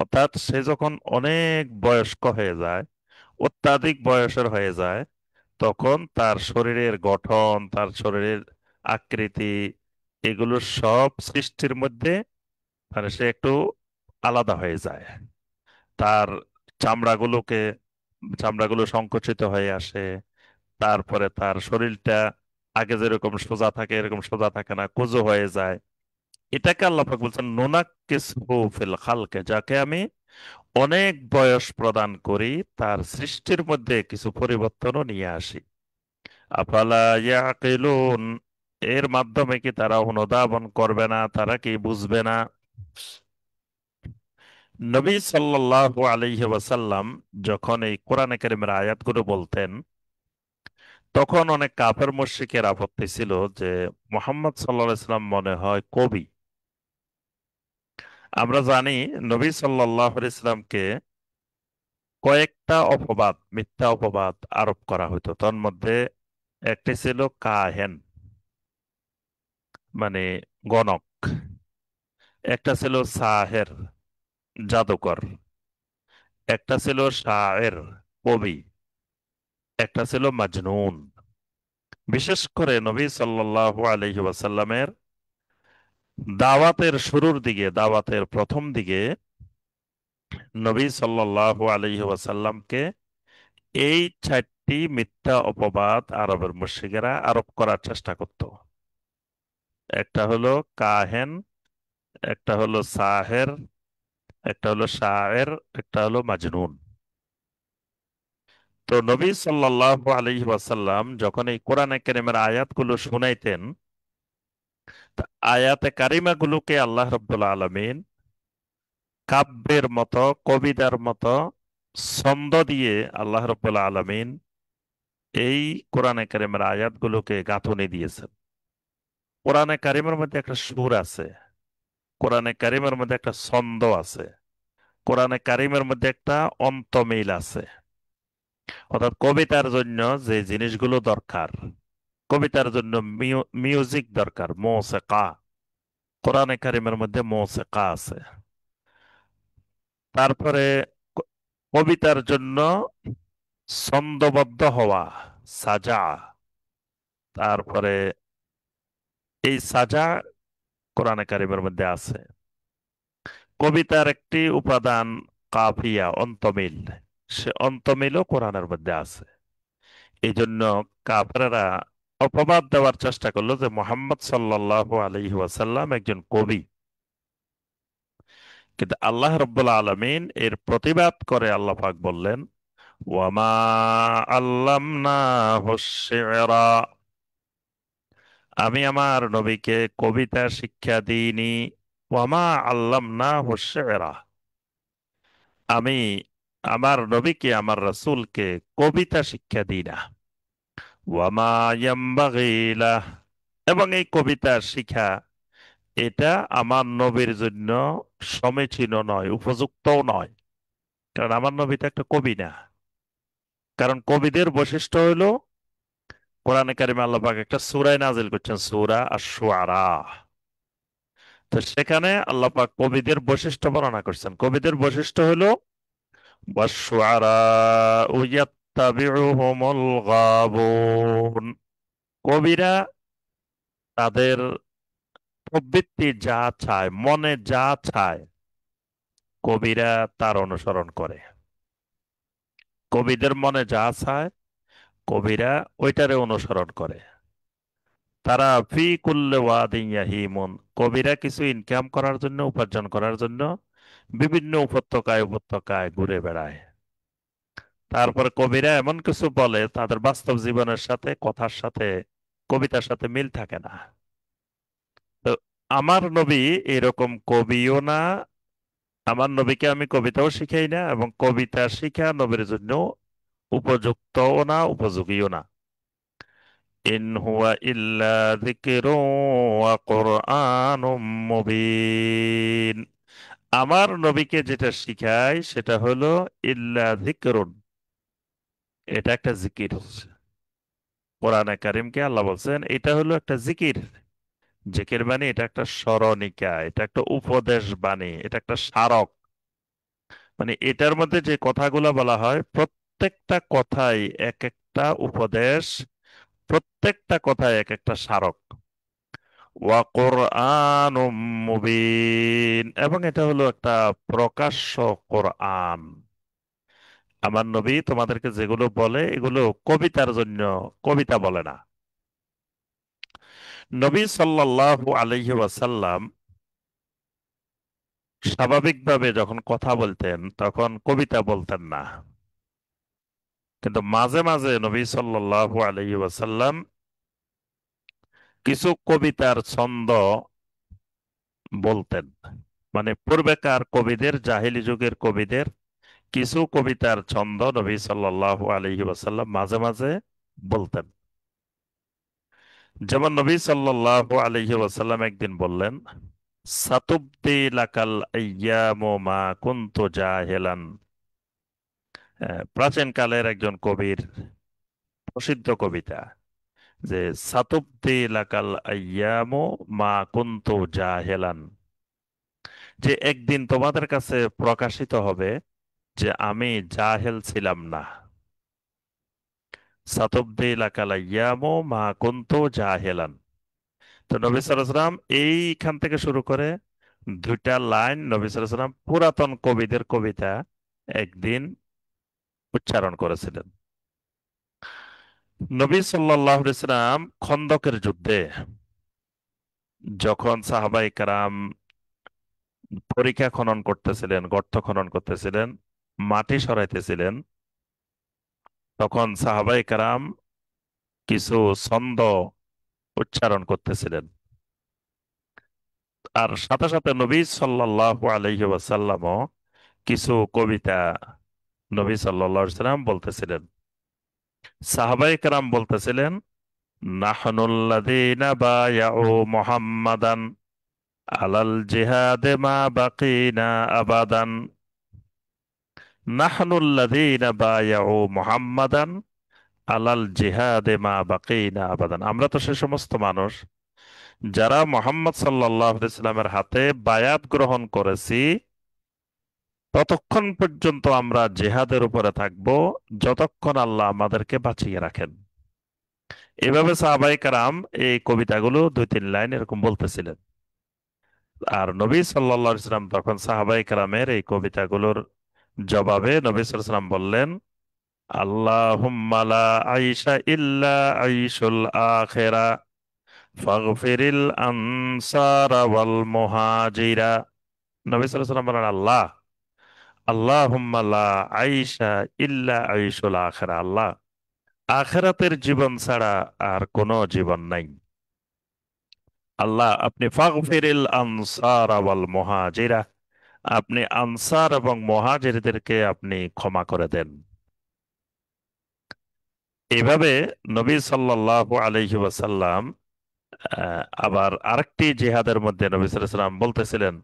অর্থাৎ সে যখন অনেক বয়স্ক হয়ে যায়, অত্যাধিক বয়সের হয়ে যায়, তখন তার শরীরের গঠন, তার শরীরের আকৃতি, এগুলো সব সৃষ্টির মধ্যে, মানে সে একটু আলাদা হয়ে যায়। তার চামড়াগুলোকে চামড়াগুলো সংকুচিত হয়ে আসে। তারপরে তার শরীরটা আগে যেরকম সোজা থাকে এরকম সোজা থাকে না, কুঁজো হয়ে যায়। এটাকে আল্লাহ পাক বলছেন নুনাক্কিসহু ফিল খালকে, যাকে আমি অনেক বয়স প্রদান করি, তার সৃষ্টির মধ্যে কিছু পরিবর্তনও নিয়ে আসি। আফালা ইয়াকিলুন, এর মাধ্যমে কি তারা অনুধাবন করবে না, তারা কি বুঝবে না। নবী সাল্লাল্লাহু আলাইহি ওয়াসাল্লাম যখন এই কোরআনে কারিমের আয়াতগুলো বলতেন, তখন অনেক কাফের মুশরিকের আপত্তি ছিল যে মুহাম্মদ সাল্লাল্লাহু আলাইহি সাল্লাম মনে হয় কবি। আমরা জানি নবী সাল্লাল্লাহু আলাইহি সাল্লামকে কয়েকটা অপবাদ, মিথ্যা অপবাদ আরোপ করা হতো। তার মধ্যে একটি ছিল কাহেন, মানে গণক। একটা ছিল সাহের, জাদুকর। একটা ছিল শায়ের, কবি। একটা ছিল মাজনুন। বিশেষ করে নবী সাল্লাল্লাহু আলাইহি ওয়াসাল্লামের দাওয়াতের শুরুর দিকে, দাওয়াতের প্রথম দিকে নবী সাল্লাল্লাহু আলাইহি ওয়াসাল্লামকে এই 4টি মিথ্যা অপবাদ আরবের মুশরিকেরা আরোপ করার চেষ্টা করত। একটা হলো কাহেন, একটা হলো সাহের, একটা হলো শায়ের, একটা হলো মাজনুন। তো নবী সাল্লাল্লাহু আলাইহি ওয়াসাল্লাম যখন এই কোরআনে কারিমের আয়াতগুলো শুনাইতেন, তা আয়াতে কারিমাগুলোকে আল্লাহ রাব্বুল আলামিন কাব্যের মতো, কবিতার মতো ছন্দ দিয়ে আল্লাহ রাব্বুল আলামিন এই কোরআনে কারিমের আয়াতগুলোকে গাঁথুনি দিয়েছেন। কোরআনে কারিমের মধ্যে একটা সুর আছে, কোরআনে কারিমের মধ্যে একটা ছন্দ আছে, কোরআনে কারিমের মধ্যে একটা অন্তমিল আছে। অর্থাৎ কবিতার জন্য যে জিনিসগুলো দরকার, কবিতার জন্য মিউজিক দরকার, মৌসিকা, কোরআনে কারিমের মধ্যে মৌসিকা আছে। তারপরে ক- কবিতার জন্য ছন্দবদ্ধ হওয়া, সাজা, তারপরে এই সাজা কোরআনে কারিমের মধ্যে আছে। কবিতার একটি উপাদান কাফিয়া, অন্তমিল, সে অন্তমিলও কোরআনের মধ্যে আছে। এই জন্য কাফেররা অপবাদ দেওয়ার চেষ্টা করলো যে মোহাম্মদ সাল্লাল্লাহু আলাইহি ওয়াসাল্লাম একজন কবি। কিন্তু আল্লাহ রাব্বুল আলামিন এর প্রতিবাদ করে আল্লাহ পাক বললেন, ওয়ামা আল্লামনাহু শি'রা, আমি আমার নবীকে কবিতা শিক্ষা দিইনি। ওয়ামা আল্লামনাহু শি'রা, আমি আমার নবীকে, আমার রাসূলকে কবিতা শিক্ষা দিই না। ওয়ামা ইয়ামবাগি লাহ, এবং এই কবিতা শিখা, এটা আমার নবীর জন্য সমীচীন নয়, উপযুক্তও নয়। কারণ আমার নবী তো একটা কবি না। কারণ কবিদের বৈশিষ্ট্য হলো, কোরআনে কারিমে আল্লাহ পাক একটা সূরা নাজিল করছেন, সূরা আশ-শুআরা। তো সেখানে আল্লাহ পাক কবিদের বৈশিষ্ট্য বর্ণনা করছেন। কবিদের বৈশিষ্ট্য হলো ওয়াশ-শুআরাউ ইয়াত্তাবিউহুমুল গাবুন, কবিরা তাদের প্রবৃত্তি যা চায়, মনে যা চায়, কবিরা তার অনুসরণ করে। কবিদের মনে যা চায়, কবিরা ওইটারে অনুসরণ করে। তারা ফি কুল্লি ওয়াদিন ইয়াহিমুন, কবিরা কিছু ইনকাম করার জন্য, উপার্জন করার জন্য বিভিন্ন উপত্যকায় উপত্যকায় ঘুরে বেড়ায়। তারপর কবিরা এমন কিছু বলে তাদের বাস্তব জীবনের সাথে, কথার সাথে, কবিতার সাথে মিল থাকে না। তো আমার নবী এরকম কবিও না, আমার নবীকে আমি কবিতাও শিখাই না, এবং কবিতা শিখা নবীর জন্য উপযুক্তও না, উপযোগীও না। ইন হুয়া ইল্লা যিকরুন ওয়া কুরআনুম মুবিন, আমার নবীকে যেটা শিখায় সেটা হলো ইল্লা যিকরুন, এটা একটা জিকির। কোরআনে কারিমকে আল্লাহ বলছেন এটা হলো একটা জিকির। জিকির বাণী, এটা একটা স্মরণিকা, এটা একটা উপদেশ বাণী, এটা একটা স্মারক। মানে এটার মধ্যে যে কথাগুলো বলা হয়, প্রত্যেকটা কথাই এক একটা উপদেশ, প্রত্যেকটা কথায় এক একটা স্মারক। ওয়া কুরআনুম মুবিন, এবং এটা হলো একটা প্রকাশ্য কোরআন। আমার নবী তোমাদেরকে যেগুলো বলে এগুলো কবিতার জন্য কবিতা বলে না। নবী সাল্লাল্লাহু আলাইহি ওয়াসাল্লাম স্বাভাবিকভাবে যখন কথা বলতেন তখন কবিতা বলতেন না। কিন্তু মাঝে মাঝে নবী সাল্লাল্লাহু আলাইহি ওয়াসাল্লাম কিছু কবিতার ছন্দ বলতেন। মানে পূর্বেকার কবিদের, জাহেলি যুগের কবিদের কিছু কবিতার ছন্দ নবী সাল্লাল্লাহু আলাইহি ওয়াসাল্লাম মাঝে মাঝে বলতেন। যেমন নবী সাল্লাল্লাহু আলাইহি ওয়াসাল্লাম একদিন বললেন, সাতুবদি লাকাল আইয়ামু মা কুনতু জাহিলান। প্রাচীন কালের একজন কবির প্রসিদ্ধ কবিতা, যে সাতুবদি লাকাল আইয়ামু মা কুনতু জাহিলান, যে একদিন তোমাদের কাছে প্রকাশিত হবে যে আমি জাহেল ছিলাম না। সাতুবদি লাকাল আইয়ামু মা কুনতু জাহিলান। তো নবী সাল্লাল্লাহু আলাইহি ওয়াসাল্লাম এইখান থেকে শুরু করে দুইটা লাইন নবী সাল্লাল্লাহু আলাইহি ওয়াসাল্লাম পুরাতন কবিদের কবিতা একদিন উচ্চারণ করেছিলেন। নবী সাল্লাল্লাহু আলাইহি ওয়াসাল্লাম খন্দকের যুদ্ধে যখন সাহাবায়ে কেরাম পরিখা খনন করতেছিলেন, গর্ত খনন করতেছিলেন, মাটি সরাইতেছিলেন, তখন সাহাবায়ে কেরাম কিছু ছন্দ উচ্চারণ করতেছিলেন। আর সাথে সাথে নবী সাল্লাল্লাহু আলাইহি ওয়াসাল্লামও কিছু কবিতা নবী সাল্লাল্লাহু আলাইহি ওয়াসাল্লাম বলতেছিলেন। সাহাবায়ে কেরাম বলতেছিলেন, নাহনুল্লাযীনা বায়াউ মুহাম্মাদান, আলাল জিহাদে মা বাকিনা আবাদান, নাহনুল্লাযীনা বায়াউ মুহাম্মাদান আলাল জিহাদে মা বাকিনা আবাদান। আমরা তো সে সমস্ত মানুষ যারা মোহাম্মদ সাল্লাল্লাহু আলাইহি সাল্লামের হাতে বায়াত গ্রহণ করেছি, ততক্ষণ পর্যন্ত আমরা জেহাদের উপরে থাকব, যতক্ষণ আল্লাহ আমাদেরকে বাঁচিয়ে রাখেন। এভাবে সাহাবায়ে কেরাম এই কবিতাগুলো দুই তিন লাইন এরকম বলতেছিলেন। আর নবী সাল্লাল্লাহু আলাইহি সাল্লাম তখন সাহাবায়ে কেরামের এই কবিতাগুলোর জবাবে নবী সাল্লাল্লাহু আলাইহি সাল্লাম বললেন, আল্লাহুম্মা লা আইশা ইল্লা আইশুল আখিরা ফাগফিরিল আনসারা ওয়াল মুহাজিরা। নবী সাল্লাল্লাহু আলাইহি সাল্লাম বলেন, আল্লাহ, আল্লাহুম্মা লা আইশা ইল্লা আইশুল আখিরা, আল্লাহ, আখিরাতের জীবন ছাড়া আর কোনো জীবন নাই। আল্লাহ, আপনি ফাগফিরিল আনসার ওয়াল মুহাজিরা, আপনি আনসার এবং মুহাজিরদেরকে আপনি ক্ষমা করে দেন। এভাবে নবী সাল্লাল্লাহু আলাইহি ওয়াসাল্লাম আবার আরেকটি জিহাদের মধ্যে নবী সাল্লাল্লাহু আলাইহি ওয়াসাল্লাম বলতেছিলেন,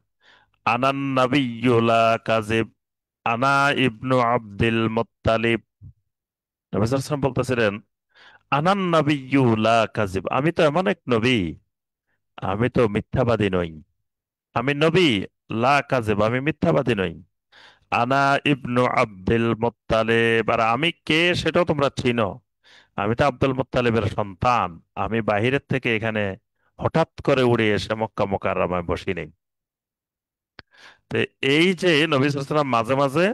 আনান নাবিয়্যু লা কাযিব, আনা ইবনু আব্দুল মুত্তালিব। নবী সাল্লাল্লাহু আলাইহি ওয়াসাল্লাম বলতেছিলেন, আনান নাবিয়্যু লা কাযিব, আমি তো এমন এক নবী, আমি তো মিথ্যাবাদী নই। আমি নবী, লা কাযিব, আমি মিথ্যাবাদী নই। আনা ইবনু আব্দুল মুত্তালিব, আর আমি কে সেটাও তোমরা চিনো। আমি তো আব্দুল মুত্তালিবের সন্তান। আমি বাহিরের থেকে এখানে হঠাৎ করে উড়ে এসে মক্কা মুকাররমায় বসি নেই। তো এই যে নবী সাল্লাল্লাহু আলাইহি ওয়াসাল্লাম মাঝে মাঝে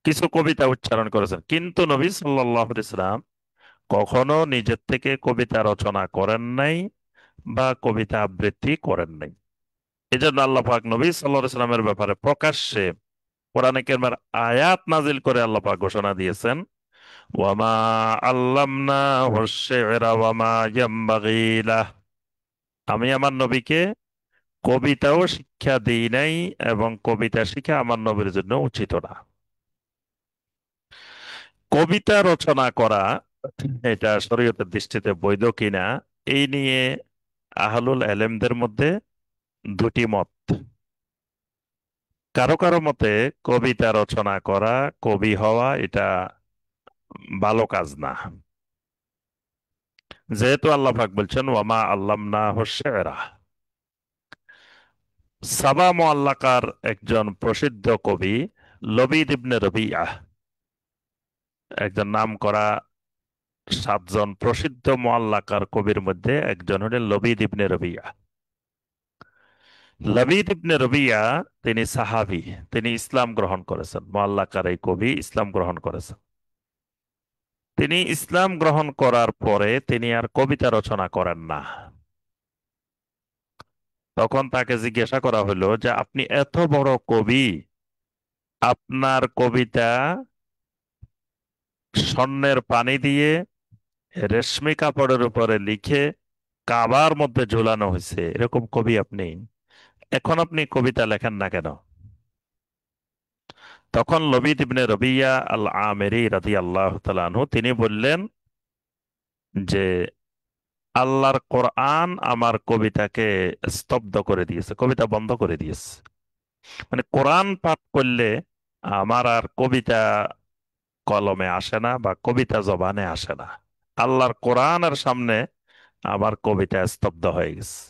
কিছু কবিতা উচ্চারণ করেছেন, কিন্তু নবী সাল্লাল্লাহু আলাইহি ওয়াসাল্লাম কখনো নিজের থেকে কবিতা রচনা করেন নাই বা কবিতা আবৃত্তি করেন নাই। এই জন্য আল্লাহ পাক নবী সাল্লাল্লাহু আলাইহি ওয়াসাল্লামের ব্যাপারে প্রকাশ্যে কোরআনে কারিমের আয়াত নাজিল করে আল্লাহ পাক ঘোষণা দিয়েছেন, ওয়ামা আল্লামনাহু আশ-শি'রা ওয়ামা ইয়ানবাগী লাহ, আমি আমার নবীকে কবিতাও শিক্ষা দিই নাই এবং কবিতা শিখা আমার নবীর জন্য উচিত না। কবিতা রচনা করা এটা শরীয়তের দৃষ্টিতে বৈধ কিনা, এই নিয়ে আহলুল এলেমদের মধ্যে দুটি মত। কারো কারো মতে কবিতা রচনা করা, কবি হওয়া, এটা ভালো কাজ না। যেহেতু আল্লাহ পাক বলছেন, ওয়ামা আল্লামনাহু আশ-শি'রা। সাবা মুআল্লাকার একজন প্রসিদ্ধ কবি লবিদ ইবনে রবিআহ, একজন নামকরা সাতজন প্রসিদ্ধ মুআল্লাকার কবির মধ্যে একজন হলেন লবিদ ইবনে রবিআহ। লবিদ ইবনে রবিআহ তিনি সাহাবী, তিনি ইসলাম গ্রহণ করেছেন। মুআল্লাকার এই কবি ইসলাম গ্রহণ করেছেন। তিনি ইসলাম গ্রহণ করার পরে তিনি আর কবিতা রচনা করেন না। তখন তাকে জিজ্ঞাসা করা হলো যে, আপনি এত বড় কবি, আপনার কবিতা স্বর্ণের পানি দিয়ে রেশমি কাপড়ের উপরে লিখে কাবার মধ্যে ঝুলানো হয়েছে, এরকম কবি আপনি, এখন আপনি কবিতা লেখেন না কেন? তখন লবিদ ইবনে রবিয়া আল আমেরি রাদিয়াল্লাহু তাআলা আনহু তিনি বললেন যে, আল্লাহর কোরআন আমার কবিতাকে স্তব্ধ করে দিয়েছে, কবিতা বন্ধ করে দিয়েছে। মানে কোরআন পাঠ করলে আমার আর কবিতা কলমে আসে না বা কবিতা জবানে আসে না। আল্লাহর কোরআনের সামনে আমার কবিতা স্তব্ধ হয়ে গেছে।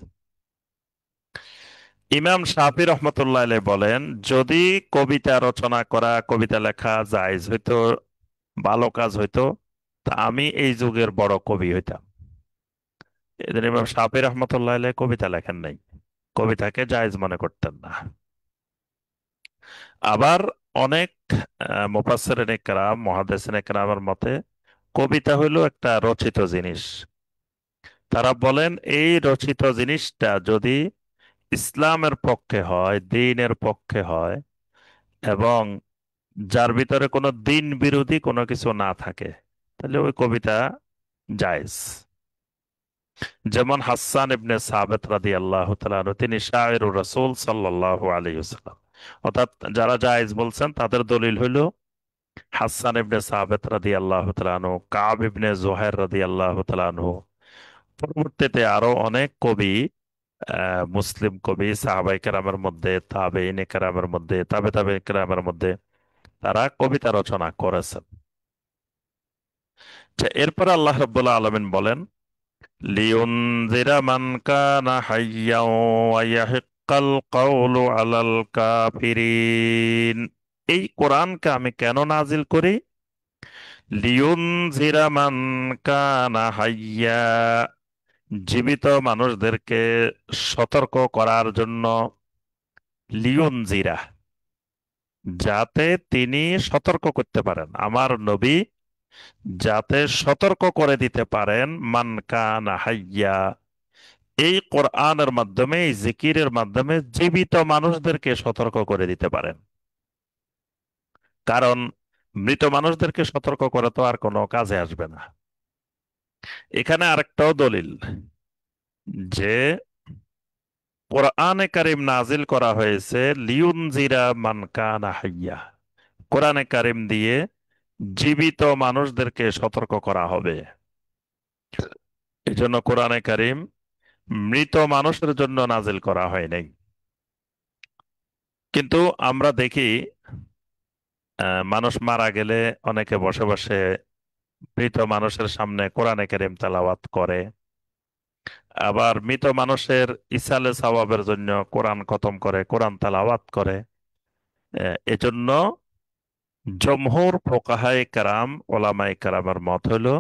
ইমাম শাফি রহমতুল্লাহ আলাইহি বলেন, যদি কবিতা রচনা করা, কবিতা লেখা জায়েজ হইতো, ভালো কাজ হইতো, তা আমি এই যুগের বড় কবি হইতাম। এদের ইমাম শাফি রহমতুল্লাহ আলাইহি কবিতা লেখেন নাই, কবিতাকে জায়েজ মনে করতেন না। আবার অনেক মুফাসসিরিন ইকরাম, মুহাদ্দিসিন ইকরামের মতে কবিতা হইল একটা রচিত জিনিস। তারা বলেন, এই রচিত জিনিসটা যদি ইসলামের পক্ষে হয়, দ্বীনের পক্ষে হয়, এবং যার ভিতরে কোনো দ্বীন বিরোধী কোনো কিছু না থাকে, তাহলে ওই কবিতা জায়েজ। যেমন হাসান ইবনে সাবিত রাদিয়াল্লাহু তাআলা আনহু, তিনি শায়রুর রাসূল সাল্লাল্লাহু আলাইহি ওয়াসাল্লাম। অর্থাৎ যারা জায়েজ বলছেন তাদের দলিল হইল হাসান ইবনে সাবিত রাদিয়াল্লাহু তাআলা আনহু, কাব ইবনে জুহাইর রাদিয়াল্লাহু তাআলা আনহু, পরবর্তীতে আরো অনেক কবি মুসলিম কবি সাহাবাই কেরামের মধ্যে, তাবেঈন কেরামের মধ্যে, তাবে কেরামের মধ্যে তারা কবিতা রচনা করেছেন। এরপরে আল্লাহ রাব্বুল আলামিন বলেন, লিউনজিরা মান কানা হাইয়্যাও ওয়া ইয়াহিক্কাল কাওলু আলাল কাফিরিন। এই কোরআনকে আমি কেন নাজিল করি? লিউনজিরা মান কানা হাইয়্যা, জীবিত মানুষদেরকে সতর্ক করার জন্য। লিউনজিরা, যাতে তিনি সতর্ক করতে পারেন, আমার নবী যাতে সতর্ক করে দিতে পারেন, মান কানা হাইয়্যা, এই কোরআনের মাধ্যমে, এই জিকিরের মাধ্যমে জীবিত মানুষদেরকে সতর্ক করে দিতে পারেন। কারণ মৃত মানুষদেরকে সতর্ক করা তো আর কোনো কাজে আসবে না। এখানে আরেকটাও দলিল যে কোরআনে কারিম নাজিল করা হয়েছে লিউনজিরা মান কানা হাইয়্যা, কোরআনে কারিম দিয়ে জীবিত মানুষদেরকে সতর্ক করা হবে। এই জন্য কোরআনে কারিম মৃত মানুষের জন্য নাজিল করা হয় নাই। কিন্তু আমরা দেখি মানুষ মারা গেলে অনেকে বসে বসে মৃত মানুষের সামনে কোরআনে কারিম তেলাওয়াত করে। আবার মৃত মানুষের ইসালে সওয়াবের জন্য কোরআন খতম করে, কোরআন তেলাওয়াত করে। এজন্য জমহুর ফুকাহায়ে কেরাম, ওলামায়ে কেরামের মত হলো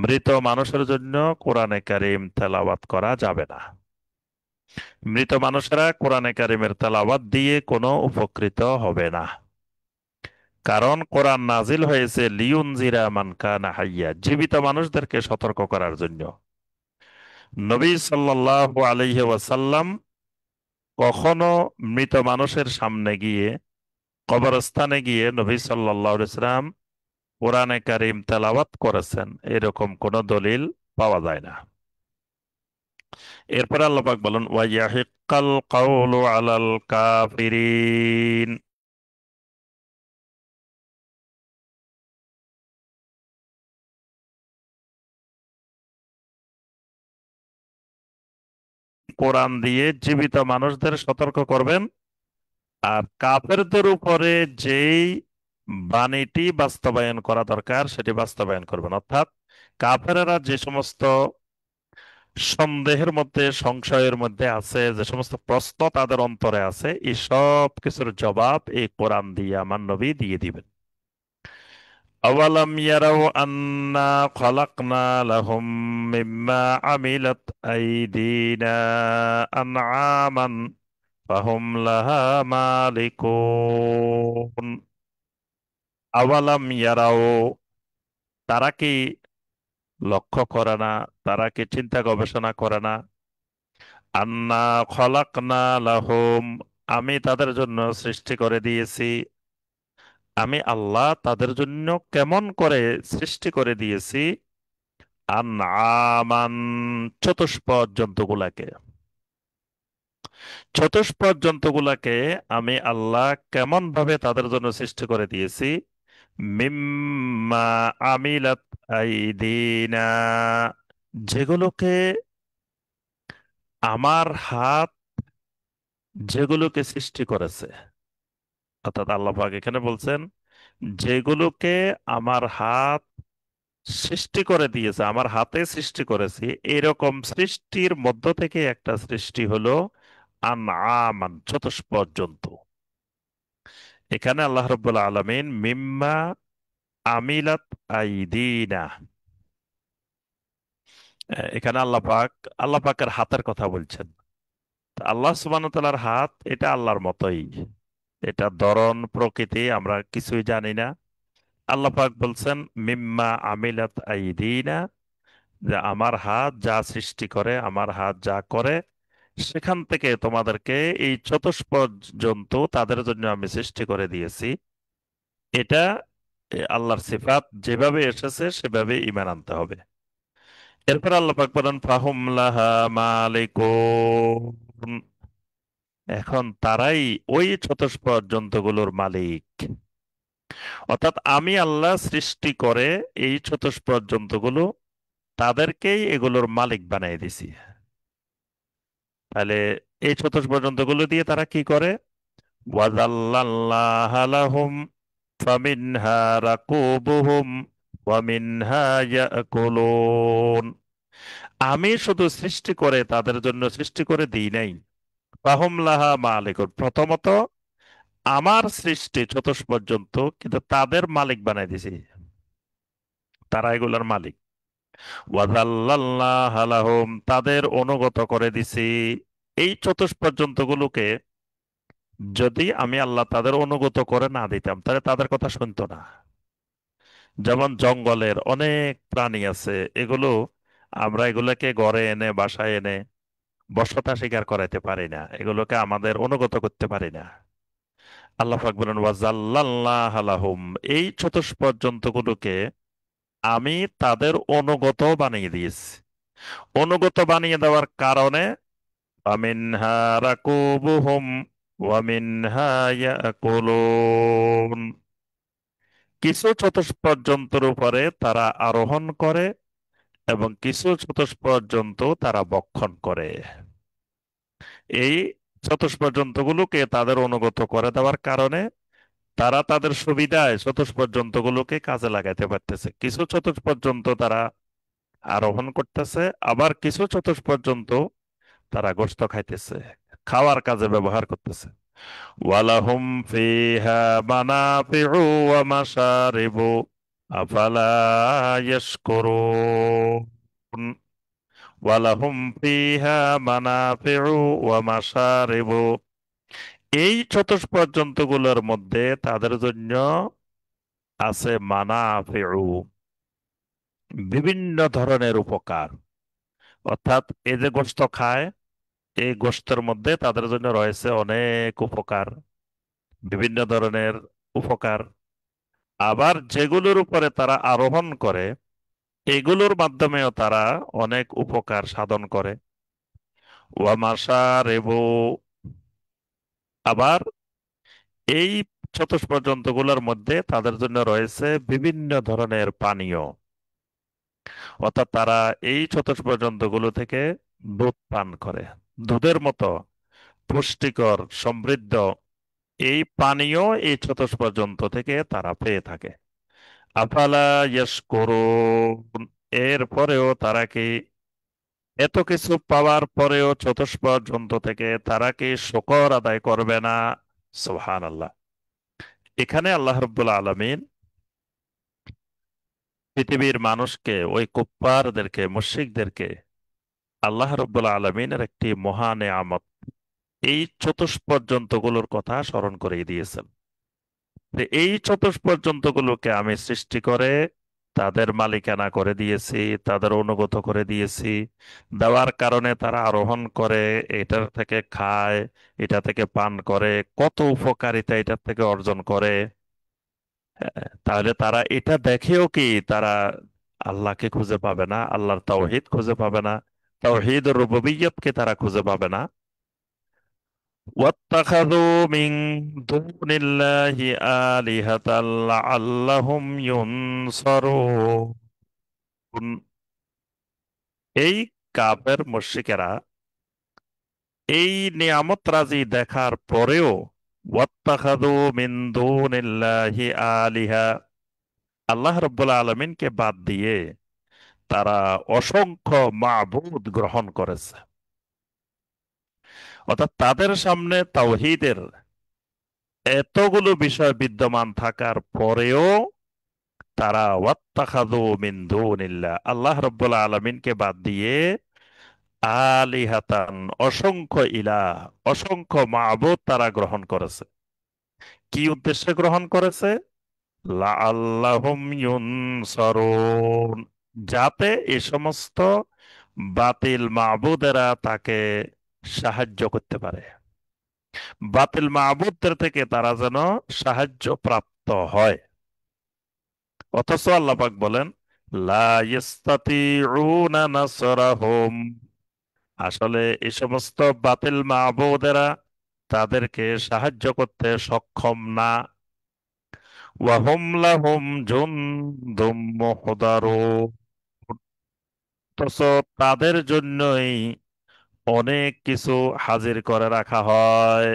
মৃত মানুষের জন্য কোরআনে কারিম তেলাওয়াত করা যাবে না। মৃত মানুষেরা কোরআনে কারিমের তেলাওয়াত দিয়ে কোনো উপকৃত হবে না। কারণ কোরআন নাজিল হয়েছে লিউনজিরা মান কানা হাইয়্যা, জীবিত মানুষদেরকে সতর্ক করার জন্য। নবী সাল্লাল্লাহু আলাইহি ওয়াসাল্লাম কখনো মৃত মানুষের সামনে গিয়ে, কবরস্থানে গিয়ে নবী সাল্লাল্লাহু আলাইহি ওয়াসাল্লাম কোরআনে কারিম তেলাওয়াত করেছেন এরকম কোন দলিল পাওয়া যায় না। এরপর আল্লাহ পাক বলেন, ওয়া ইয়াহিক্কাল কাওলু আলাল কাফিরিন। কোরআন দিয়ে জীবিত মানুষদের সতর্ক করবেন, আর কাফেরদের উপরে যেই বাণীটি বাস্তবায়ন করা দরকার সেটি বাস্তবায়ন করবেন। অর্থাৎ কাফেরেরা যে সমস্ত সন্দেহের মধ্যে, সংশয়ের মধ্যে আছে, যে সমস্ত প্রশ্ন তাদের অন্তরে আছে, এই সব কিছুর জবাব এই কোরআন দিয়ে আমার নবী দিয়ে দিবেন। আওয়ালাম ইয়ারাও আন্না খালাকনা লাহুম মিম্মা আমিলাত আইদিনা আনআমান ফাহুম লাহা মালিকুন। আওয়ালাম ইয়ারাও, তারা কি লক্ষ্য করে না, তারা কি চিন্তা গবেষণা করে না, আন্না খলাকনা লাহুম, আমি তাদের জন্য সৃষ্টি করে দিয়েছি, আমি আল্লাহ তাদের জন্য কেমন করে সৃষ্টি করে দিয়েছি, আনআমান, চতুষ্পদ জন্তুগুলাকে। চতুষ্পদ জন্তুগুলাকে আমি আল্লাহ কেমন ভাবে তাদের জন্য সৃষ্টি করে দিয়েছি, মিম্মা আমিলাত আইদিনা, যেগুলোকে আমার হাত, যেগুলোকে সৃষ্টি করেছে। অর্থাৎ আল্লাহ পাক এখানে বলছেন যেগুলোকে আমার হাত সৃষ্টি করে দিয়েছে, আমার হাতে সৃষ্টি করেছি, এরকম সৃষ্টির মধ্য থেকে একটা সৃষ্টি হলো আনআমান, চতুষ্পদ জন্তু। এখানে আল্লাহ রাব্বুল আলামিন মিম্মা আমিলাত আইদিনা, এখানে আল্লাহ পাকের হাতের কথা বলছেন। তা আল্লাহ সুবহানাহু ওয়া তাআলার হাত এটা আল্লাহর মতোই, এটা ধরন প্রকৃতি আমরা কিছুই জানি না। আল্লাহ পাক বলছেন মিম্মা আমিলাত আইদিনা, যে আমার হাত যা সৃষ্টি করে, আমার হাত যা করে, সেখান থেকে তোমাদেরকে এই চতুষ্পদ জন্তু তাদের জন্য আমি সৃষ্টি করে দিয়েছি। এটা আল্লাহর সিফাত, যেভাবে এসেছে সেভাবে ঈমান আনতে হবে। এরপর আল্লাহ পাক বলেন ফাহুম লাহা মালিকুন, এখন তারাই ওই চতুষ্পদ জন্তুগুলোর মালিক। অর্থাৎ আমি আল্লাহ সৃষ্টি করে এই চতুষ্পদ জন্তুগুলো, তাদেরকেই এগুলোর মালিক বানিয়ে দিছি। তাহলে এই চতুষ্পদ যন্ত্রগুলো দিয়ে তারা কি করে? ওয়াজাল্লাল্লাহা লাহুম ফামিনহা রাকুবুহুম ওয়া মিনহা ইয়াকুলুন। আমি শুধু সৃষ্টি করে তাদের জন্য সৃষ্টি করে দিই নাই। ফাহুম লাহা মালিকুন। প্রথমত আমার সৃষ্টি চতুষ্পদ জন্তু, কিন্তু তাদের মালিক বানাই দিছি, তারা এগুলার মালিক। ওয়াজাল্লাল্লাহা লাহুম, তাদের অনুগত করে দিছি। এই চতুষ্পদ জন্তুগুলোকে যদি আমি আল্লাহ তাদের অনুগত করে না দিতাম, তাহলে তাদের কথা শুনতো না। যেমন জঙ্গলের অনেক প্রাণী আছে, এগুলো আমরা এগুলোকে ঘরে এনে বাসায় এনে বশ্যতা স্বীকার করাইতে পারি না, এগুলোকে আমাদের অনুগত করতে পারি না। আল্লাহ পাক বলেন ওয়াজাল্লাল্লাহু লাহুম, এই চতুষ্পদ জন্তুগুলোকে আমি তাদের অনুগত বানিয়ে দিয়েছি। অনুগত বানিয়ে দেওয়ার কারণে ফামিনহা রাকুবুহুম ওয়া মিনহা ইয়াকুলুন, কিছু চতুষ্পদ জন্তুর উপরে তারা আরোহণ করে এবং কিছু চতুষ্পদ জন্তু তারা ভক্ষণ করে। এই চতুষ্পদ জন্তুগুলোকে তাদের অনুগত করে দেওয়ার কারণে তারা তাদের সুবিধায় চতুষ্পদ জন্তুগুলোকে কাজে লাগাইতে পারতেছে। কিছু চতুষ্পদ জন্তু তারা আরোহণ করতেছে, আবার কিছু চতুষ্পদ জন্তু তারা গোশত খাইতেছে, খাওয়ার কাজে ব্যবহার করতেছে। ওয়ালাহুম ফিহা মানাফিউ ওয়া মাশারিবু আফালা ইয়াশকুরুন। ওয়ালাহুম ফিহা মানাফিউ ওয়া মাশারিবু, এই চতুষ্পদ জন্তুগুলোর মধ্যে তাদের জন্য আছে মানাফিউ, বিভিন্ন ধরনের উপকার। অর্থাৎ এই যে গোশত খায়, এই গোশতের মধ্যে তাদের জন্য রয়েছে অনেক উপকার, বিভিন্ন ধরনের উপকার। আবার যেগুলোর উপরে তারা আরোহণ করে, এগুলোর মাধ্যমেও তারা অনেক উপকার সাধন করে। ওয়ামাশা রেবু, আবার এই চতুষ্পদ জন্তুগুলোর মধ্যে তাদের জন্য রয়েছে বিভিন্ন ধরনের পানীয়। অর্থাৎ তারা এই চতুষ্পদ জন্তুগুলো থেকে দুধ পান করে। দুধের মতো পুষ্টিকর সমৃদ্ধ এই পানীয় এই চতুষ্পদ জন্তু থেকে তারা পেয়ে থাকে। আফালা ইয়াশকুরুন, এর পরেও তারা কি, এত কিছু পাওয়ার পরেও চতুষ্পদ জন্তু থেকে তারা কি শুকর আদায় করবে না? সুবহানাল্লাহ। এখানে আল্লাহ রাব্বুল আলামিন পৃথিবীর মানুষকে, ওই কুফফারদেরকে, মুশরিকদেরকে আল্লাহ রাব্বুল আলামিনের একটি মহা নেয়ামত, এই চতুষ্পদ জন্তুগুলোর কথা স্মরণ করিয়ে দিয়েছেন। যে এই চতুষ্পদ জন্তুগুলোকে আমি সৃষ্টি করে তাদের মালিকানা করে দিয়েছি, তাদের অনুগত করে দিয়েছি। দেওয়ার কারণে তারা আরোহণ করে, এটার থেকে খায়, এটা থেকে পান করে, কত উপকারিতা এটার থেকে অর্জন করে। তাহলে তারা এটা দেখেও কি তারা আল্লাহকে খুঁজে পাবে না? আল্লাহর তাওহীদ খুঁজে পাবে না? তাওহীদ রুবুবিয়্যতকে তারা খুঁজে পাবে না? واتخذوا من دون الله آلهة لعلهم ينصرون। এই কাফের মুশরিকেরা এই নিয়ামত রাজি দেখার পরেও ওয়াত্তাখাযু মিন দুনিল্লাহি আলিহা, আল্লাহ রাব্বুল আলামিনকে বাদ দিয়ে তারা অসংখ্য মাবুদ গ্রহণ করেছে। অর্থাৎ তাদের সামনে তাওহীদের এতগুলো বিষয় বিদ্যমান থাকার পরেও তারা ওয়াত্তাখাযু মিন দুনিল্লাহ, আল্লাহ রাব্বুল আলামিনকে বাদ দিয়ে আলিহাতান, অসংখ্য ইলাহ, অসংখ্য মাবুদ তারা গ্রহণ করেছে। কি উদ্দেশ্যে গ্রহণ করেছে? লাআল্লাহুম ইউনসারুন, যাতে এ সমস্ত বাতিল মাবুদেরা তাকে সাহায্য করতে পারে, বাতিল মাবুদদের থেকে তারা যেন সাহায্য প্রাপ্ত হয়। অথচ আল্লাহ পাক বলেন লা ইস্তাতিউনা নাসরাহুম, আসলে এই সমস্ত বাতিল মাবুদেরা তাদেরকে সাহায্য করতে সক্ষম না। ওয়াহুম লাহুম জুনদুম মুহদারুন, অথচ তাদের জন্যই অনেক কিছু হাজির করে রাখা হয়।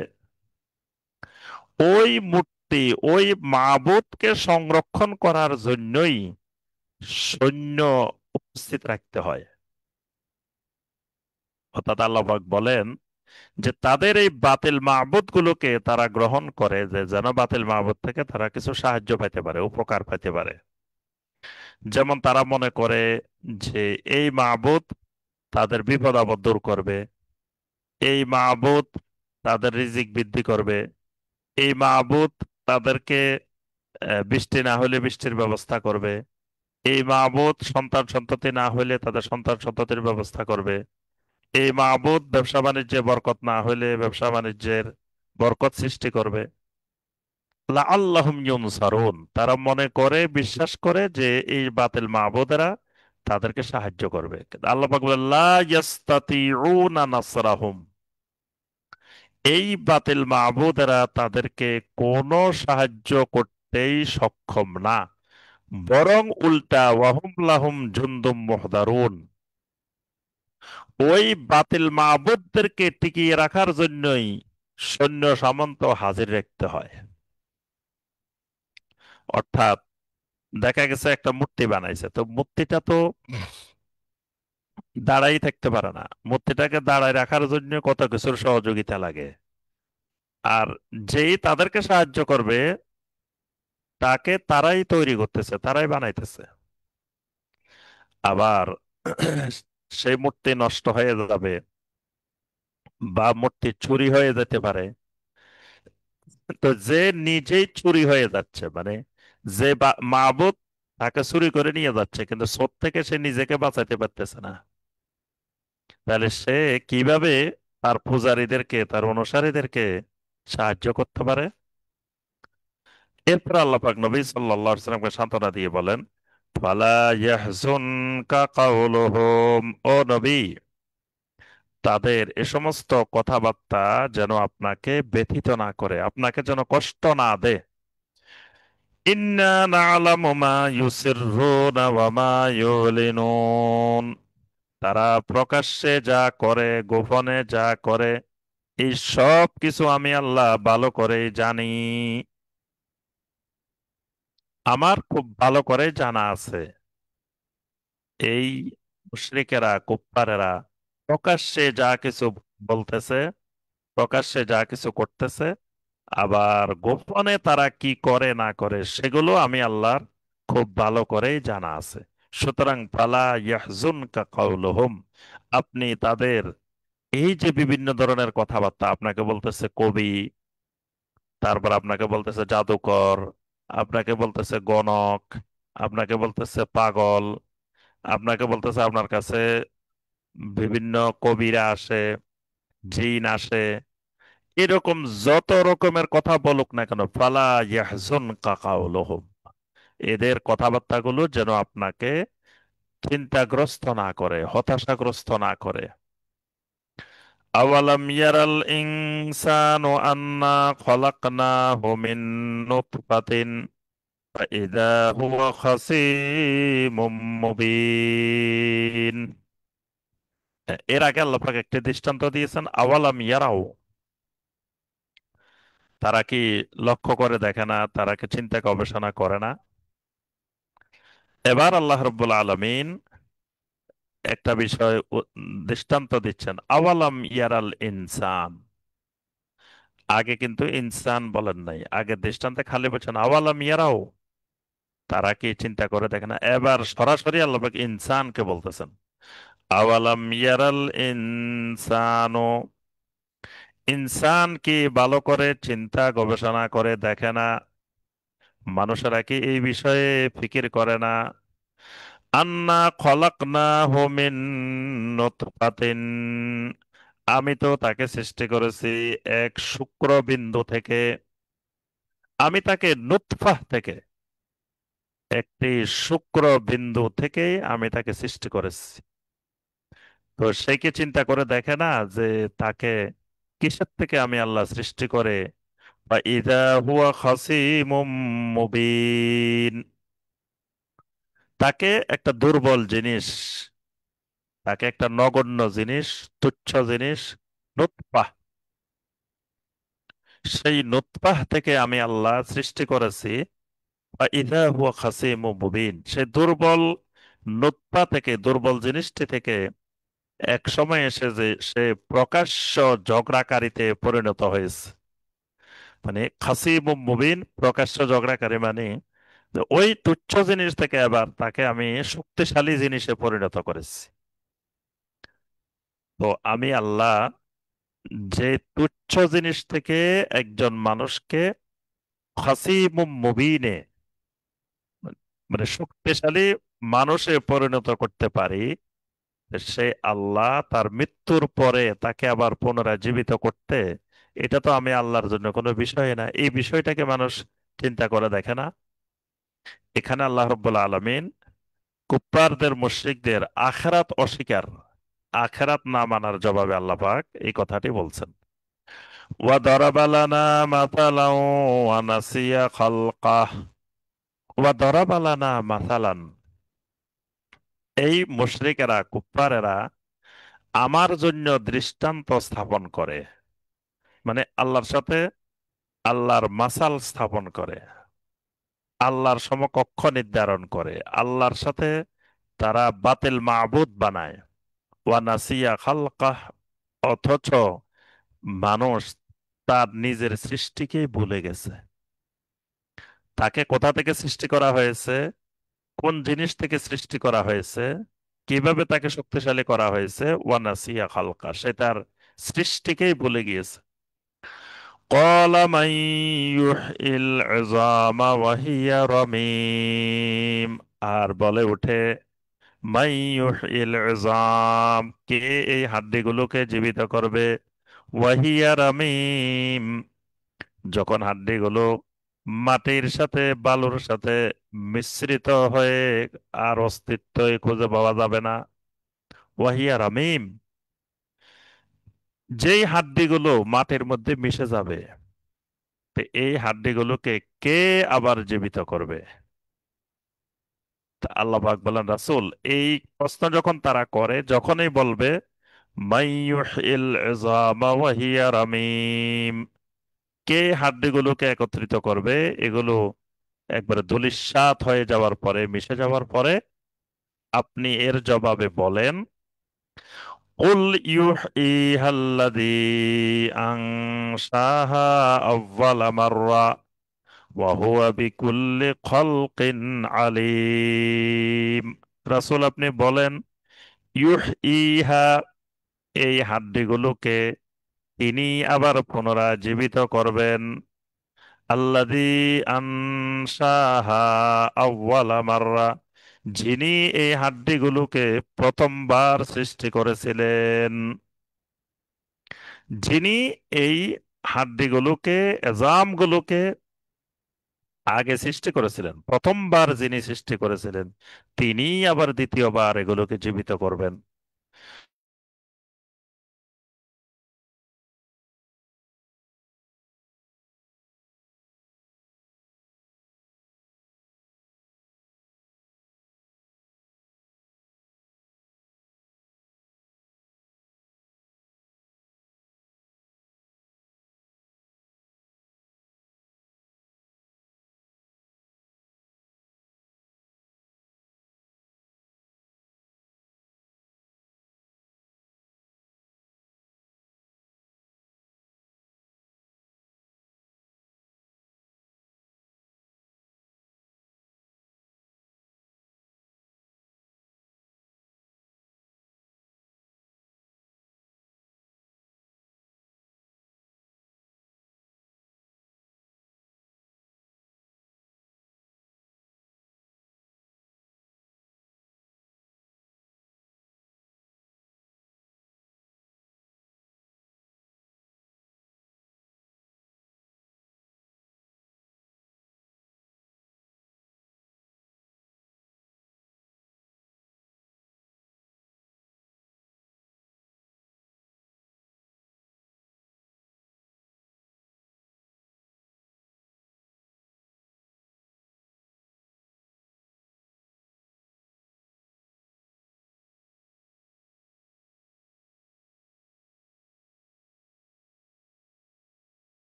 ওই মূর্তি, ওই মাবুদকে সংরক্ষণ করার জন্যই সৈন্য উপস্থিত রাখতে হয়। অর্থাৎ আল্লাহ পাক বলেন যে তাদের এই বাতিল মাবুদ গুলোকে তারা গ্রহণ করে, যে যেন বাতিল মাবুদ থেকে তারা কিছু সাহায্য পাইতে পারে, উপকার পাইতে পারে। যেমন তারা মনে করে যে এই মাবুদ তাদের বিপদ আপদ দূর করবে, এই মাবুদ তাদের রিজিক বৃদ্ধি করবে, এই মাবুদ তাদেরকে বৃষ্টি না হলে বৃষ্টির ব্যবস্থা করবে, এই মাবুদ সন্তান সন্ততি না হলে তাদের সন্তান সন্ততির ব্যবস্থা করবে, এই মাবুদ ব্যবসা বাণিজ্যে বরকত না হলে ব্যবসা বাণিজ্যের বরকত সৃষ্টি করবে। লাআল্লাহুম ইউনসারুন, তারা মনে করে, বিশ্বাস করে যে এই বাতিল মাবুদেরা তাদেরকে সাহায্য করবে। কিন্তু আল্লাহ পাক বলেন, লা ইয়াস্তাতিউনা নাসরাহুম, এই বাতিল মাবুদেরা তাদেরকে কোনো সাহায্য করতেই সক্ষম না। বরং উল্টা, ওয়াহুম লাহুম জুনদুম মুহদারুন, ওই বাতিল মাবুদদেরকে টিকিয়ে রাখার জন্যই সৈন্য সামন্ত হাজির রাখতে হয়। অর্থাৎ দেখা গেছে একটা মূর্তি বানাইছে, তো মূর্তিটা তো দাঁড়াই থাকতে পারে না। মূর্তিটাকে দাঁড়ায় রাখার জন্য কত কিছুর সহযোগিতা লাগে। আর যেই তাদেরকে সাহায্য করবে তাকে তারাই তৈরি করতেছে, তারাই বানাইতেছে। আবার সেই মূর্তি নষ্ট হয়ে যাবে বা মূর্তি চুরি হয়ে যেতে পারে। তো যে নিজেই চুরি হয়ে যাচ্ছে, মানে যে মাবুদ তাকে চুরি করে নিয়ে যাচ্ছে, কিন্তু চোর থেকে সে নিজেকে বাঁচাতে পারতেছে না, তাহলে সে কিভাবে তার পূজারীদেরকে, তার অনুসারীদেরকে সাহায্য করতে পারে? এরপর আল্লাহ পাক নবী সাল্লাল্লাহু আলাইহি সাল্লামকে সান্ত্বনা দিয়ে বলেন, ফালা ইয়াহজুনকা কাউলুহুম, ও নবী, তাদের এ সমস্ত কথাবার্তা যেন আপনাকে ব্যথিত না করে, আপনাকে যেন কষ্ট না দেয়। ইন্না না'লামু মা ইউসিররুনা ওয়া মা ইউলিনুন, তারা প্রকাশ্যে যা করে, গোপনে যা করে, এই সব কিছু আমি আল্লাহ ভালো করে জানি। আমার খুব ভালো করে জানা আছে। এই মুশরিকেরা, কুফফারেরা প্রকাশ্যে যা কিছু বলতেছে, প্রকাশ্যে যা কিছু করতেছে, আবার গোপনে তারা কি করে না করে, সেগুলো আমি আল্লাহর খুব ভালো করেই জানা আছে। সুতরাং ফালা ইয়াহজুনকা কাউলুহুম, আপনি তাদের এই যে বিভিন্ন ধরনের কথাবার্তা আপনাকে বলতেছে কবি, তারপর আপনাকে বলতেছে জাদুকর, আপনাকে বলতেছে গণক, আপনাকে বলতেছে পাগল, আপনাকে বলতেছে আপনার কাছে বিভিন্ন কবিরা আসে, জিন আসে, এরকম যত রকমের কথা বলুক না কেন, ফালা ইয়াহজুনকা কাউলুহুম, এদের কথাবার্তাগুলো যেন আপনাকে চিন্তাগ্রস্ত না করে, হতাশাগ্রস্ত না করে। আওয়ালাম ইয়ারাল ইনসানু আন্না খলাকনাহু মিন নুতফাতিন ফাইদা হুয়া খাসীমুম মুবিন। এর আগে আল্লাহ পাক একটি দৃষ্টান্ত দিয়েছেন, আওয়ালাম ইয়ারাও, তারা কি লক্ষ্য করে দেখে না, তারা কি চিন্তা গবেষণা করে না? এবার আল্লাহ রাব্বুল আলামিন একটা বিষয় দৃষ্টান্ত দিচ্ছেন, আওয়ালাম ইয়ারাল ইনসান। আগে কিন্তু ইনসান বলেন নাই, আগে দৃষ্টান্তে খালি বলছেন আওয়ালাম ইয়ারাও, তারা কি চিন্তা করে দেখে না। এবার সরাসরি আল্লাহ পাক ইনসানকে বলতেছেন, আওয়ালাম ইয়ারাল ইনসানো, ইনসান কি ভালো করে চিন্তা গবেষণা করে দেখে না? মানুষেরা কি এই বিষয়ে ফিকির করে না? আন্না খলাকনাহু মিন নুতফাতিন, আমি তো তাকে সৃষ্টি করেছি এক শুক্র বিন্দু থেকে, আমি তাকে নুতফাহ থেকে, একটি শুক্র বিন্দু থেকে আমি তাকে সৃষ্টি করেছি। তো সে কি চিন্তা করে দেখে না যে তাকে কিসের থেকে আমি আল্লাহ সৃষ্টি করে, বা ইদা হুয়া খাসিমুম মুবিন, তাকে একটা দুর্বল জিনিস, তাকে একটা নগণ্য জিনিস, তুচ্ছ জিনিস, নুতফাহ, সেই নুতফাহ থেকে আমি আল্লাহ সৃষ্টি করেছি। ইদা হুয়া খাসিমুম মুবিন, সেই দুর্বল নুতফা থেকে, দুর্বল জিনিসটি থেকে এক সময় এসে যে সে প্রকাশ্য ঝগড়াকারীতে পরিণত হয়েছে। মানে খাসিমুম মুবিন, প্রকাশ্য ঝগড়াকারী, মানে যে ওই তুচ্ছ জিনিস থেকে আবার তাকে আমি শক্তিশালী জিনিসে পরিণত করেছি। তো আমি আল্লাহ যে তুচ্ছ জিনিস থেকে একজন মানুষকে খাসিমুম মুবিনে, মানে শক্তিশালী মানুষে পরিণত করতে পারি, সে আল্লাহ তার মৃত্যুর পরে তাকে আবার পুনরায় জীবিত করতে, এটা তো আমি আল্লাহর জন্য কোনো বিষয় না। এই বিষয়টাকে মানুষ চিন্তা করে দেখে না। এখানে আল্লাহ রাব্বুল আলামিন কুফফারদের, মুশরিকদের আখিরাত অস্বীকার, আখিরাত না মানার জবাবে আল্লাহ পাক এই কথাটি বলছেন। ওয়া দারাবা লানা মাসালান ওয়া নাসিয়া খালকাহ। ওয়া দারাবা লানা মাসালান, এই মুশরিকেরা, কুফফারেরা আমার জন্য দৃষ্টান্ত স্থাপন করে, মানে আল্লাহর সাথে আল্লাহর মাসাল স্থাপন করে, আল্লাহর সমকক্ষ নির্ধারণ করে, আল্লাহর সাথে তারা বাতিল মাবুদ বানায়। ওয়ানাসিয়া খালকাহ, অথচ মানুষ তার নিজের সৃষ্টিকেই ভুলে গেছে। তাকে কোথা থেকে সৃষ্টি করা হয়েছে, কোন জিনিস থেকে সৃষ্টি করা হয়েছে, কিভাবে তাকে শক্তিশালী করা হয়েছে, ওয়ানাসিয়া খালকা, সে তার সৃষ্টিকেই ভুলে গিয়েছে। قال من يحيي العظام وهي رميم, আর বলে উঠে, মাই ইউহইল ইজাম, কে এই হাড্ডিগুলোকে জীবিত করবে, ওয়াহিয়া রামিম, যখন হাড্ডিগুলো মাটির সাথে বালুর সাথে মিশ্রিত হয়ে আর অস্তিত্বই খুঁজে পাওয়া যাবে না। ওয়াহিয়া রামিম, যেই হাড্ডিগুলো মাটির মধ্যে মিশে যাবে, তো এই হাড্ডিগুলোকে কে আবার জীবিত করবে? তা আল্লাহ পাক বলেন, রাসূল, এই প্রশ্ন যখন তারা করে, যখনই বলবে মাইয়ুহিল ইযামা ওয়া হিয়া রামীম, কে হাড্ডিগুলোকে একত্রিত করবে, এগুলো একবারে ধূলিসাৎ হয়ে যাওয়ার পরে, মিশে যাওয়ার পরে, আপনি এর জবাবে বলেন, কুল ইউহইহাল্লাযী আনশাহা আউওয়ালা মাররা ওয়া হুয়া বিকুল্লি খালকিন আলীম। রাসূল, আপনি বলেন, ইউহইহা, এই হাড্ডিগুলোকে তিনি আবার পুনরায় জীবিত করবেন। আল্লাযী আনশাহা আউওয়ালা মাররা, যিনি এই হাড্ডিগুলোকে প্রথমবার সৃষ্টি করেছিলেন, যিনি এই হাড্ডিগুলোকে, এজামগুলোকে আগে সৃষ্টি করেছিলেন, প্রথমবার যিনি সৃষ্টি করেছিলেন, তিনি আবার দ্বিতীয়বার এগুলোকে জীবিত করবেন।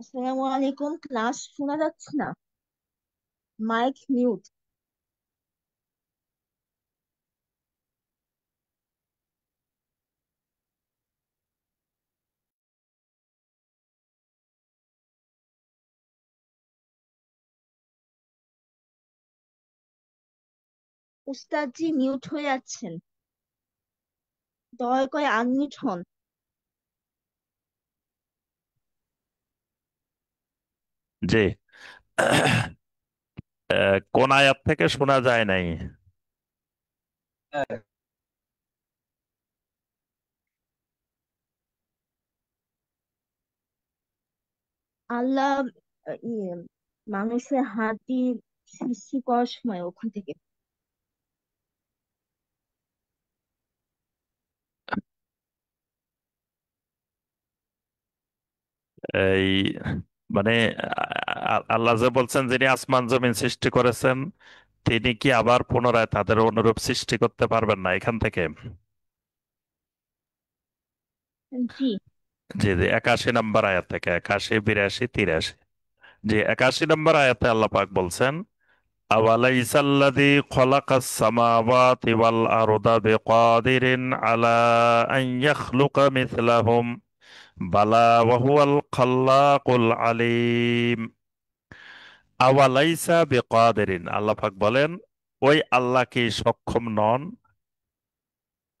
আসসালামু আলাইকুম। ক্লাস শোনা যাচ্ছে না, মাইক মিউট। উস্তাদজি মিউট হয়ে যাচ্ছেন, দয়া করে আনমিউট হন। জি। কোন আয়াত থেকে শোনা যায় নাই? আল্লাহ মানুষের হাতি সৃষ্টি করার সময় ওখান থেকে। এই মানে আল্লাহ যে বলছেন যিনি আসমান জমিন সৃষ্টি করেছেন, তিনি কি আবার পুনরায় তাদের অনুরূপ সৃষ্টি করতে পারবেন না এখান থেকে? জি। জি জি, 81 নম্বর আয়াত থেকে, 81, 82, 83। জি, 81 নম্বর আয়াতে আল্লাহ পাক বলছেন, আওয়ালাইসাল্লাযী খালাকাস সামাওয়াতি ওয়াল আরদা বিকাদিরিন আলা আন ইয়াখলুকা মিথলাহুম বালা ওয়া হুয়াল খাল্লাকুল আলিম। আওয়ালাইসা বিকাদিরিন, আল্লাহ পাক বলেন, ওই আল্লাহ কি সক্ষম নন?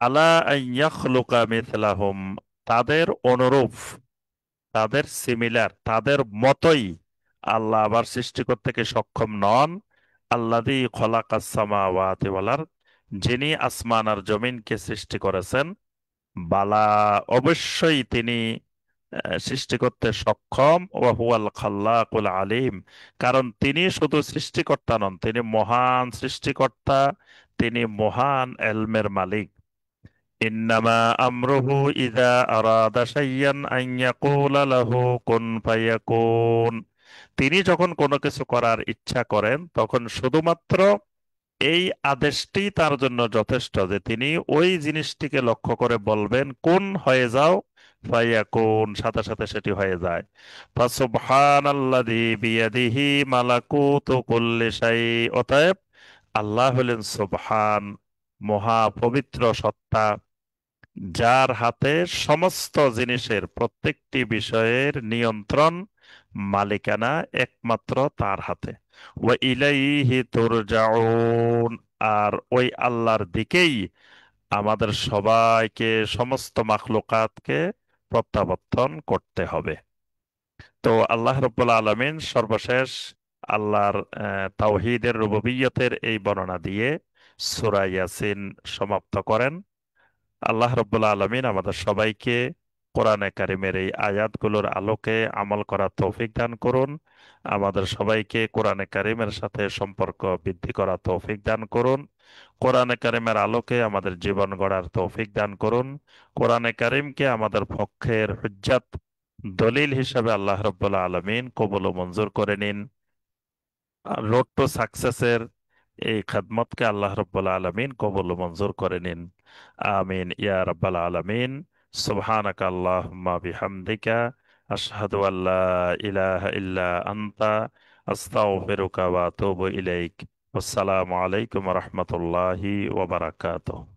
আলা আন ইয়াখলুকা মিথলাহুম, তাদের অনুরূপ, তাদের সিমিলার, তাদের মতোই আল্লাহ আবার সৃষ্টি করতে কি সক্ষম নন? আল্লাযী খালাকাস সামাওয়াতি ওয়াল আরদ, যিনি আসমান আর জমিনকে সৃষ্টি করেছেন। বালা, অবশ্যই তিনি সৃষ্টি করতে সক্ষম। ওয়া হুয়াল খাল্লাকুল আলিম, কারণ তিনি শুধু সৃষ্টিকর্তা নন, তিনি মহান সৃষ্টিকর্তা, তিনি মহান এলমের মালিক। ইন্নামা আমরুহু ইযা আরাদা শাইয়ান আন ইয়াকুলা লাহু কুন ফায়াকুন, তিনি যখন কোনো কিছু করার ইচ্ছা করেন তখন শুধুমাত্র এই আদেশটি তার জন্য যথেষ্ট যে তিনি ওই জিনিসটিকে লক্ষ্য করে বলবেন, কোন হয়ে যাও, ফায়াকুন, সাথে সাথে সেটি হয়ে যায়। ফাসুবহানাল্লাযী বিয়াদিহি মালাকুতু কুল্লি শাই, অতএব আল্লাহ হলেন সুবহান, মহা পবিত্র সত্তা, যার হাতে সমস্ত জিনিসের, প্রত্যেকটি বিষয়ের নিয়ন্ত্রণ, মালিকানা একমাত্র তার হাতে। ওয়া ইলাইহি তুরজাউন, আর ওই আল্লাহর দিকেই আমাদের সবাইকে, সমস্ত মাখলুকাতকে প্রত্যাবর্তন করতে হবে। তো আল্লাহ রাব্বুল আলামিন সর্বশেষ আল্লাহর তাওহীদের রুবুবিয়তের এই বর্ণনা দিয়ে সূরা ইয়াসিন সমাপ্ত করেন। আল্লাহ রব্বুল আলমিন আমাদের সবাইকে কোরআনে কারিমের এই আয়াতগুলোর আলোকে আমল করার তৌফিক দান করুন। আমাদের সবাইকে কোরআনে কারিমের সাথে সম্পর্ক বৃদ্ধি করার তৌফিক দান করুন। কোরআনে কারিমের আলোকে আমাদের জীবন গড়ার তৌফিক দান করুন। কোরআনে কারিমকে আমাদের পক্ষের হুজ্জাত, দলিল হিসাবে আল্লাহ রব্বুল আলমিন কবুল ও মঞ্জুর করে নিন। রোড টু সাকসেসের এই খেদমতকে আল্লাহ রব্বুল আলমিন কবুল ও মঞ্জুর করে নিন। আমিন ইয়া রাব্বাল আলামিন। সুবহানাকা আল্লাহুম্মা বিহামদিকা, আশহাদু আল্লা ইলাহা ইল্লা আনতা, আস্তাগফিরুকা ওয়া আতুবু ইলাইক। আসসালামু আলাইকুম ওয়া রাহমাতুল্লাহি ওয়া বারাকাতুহু।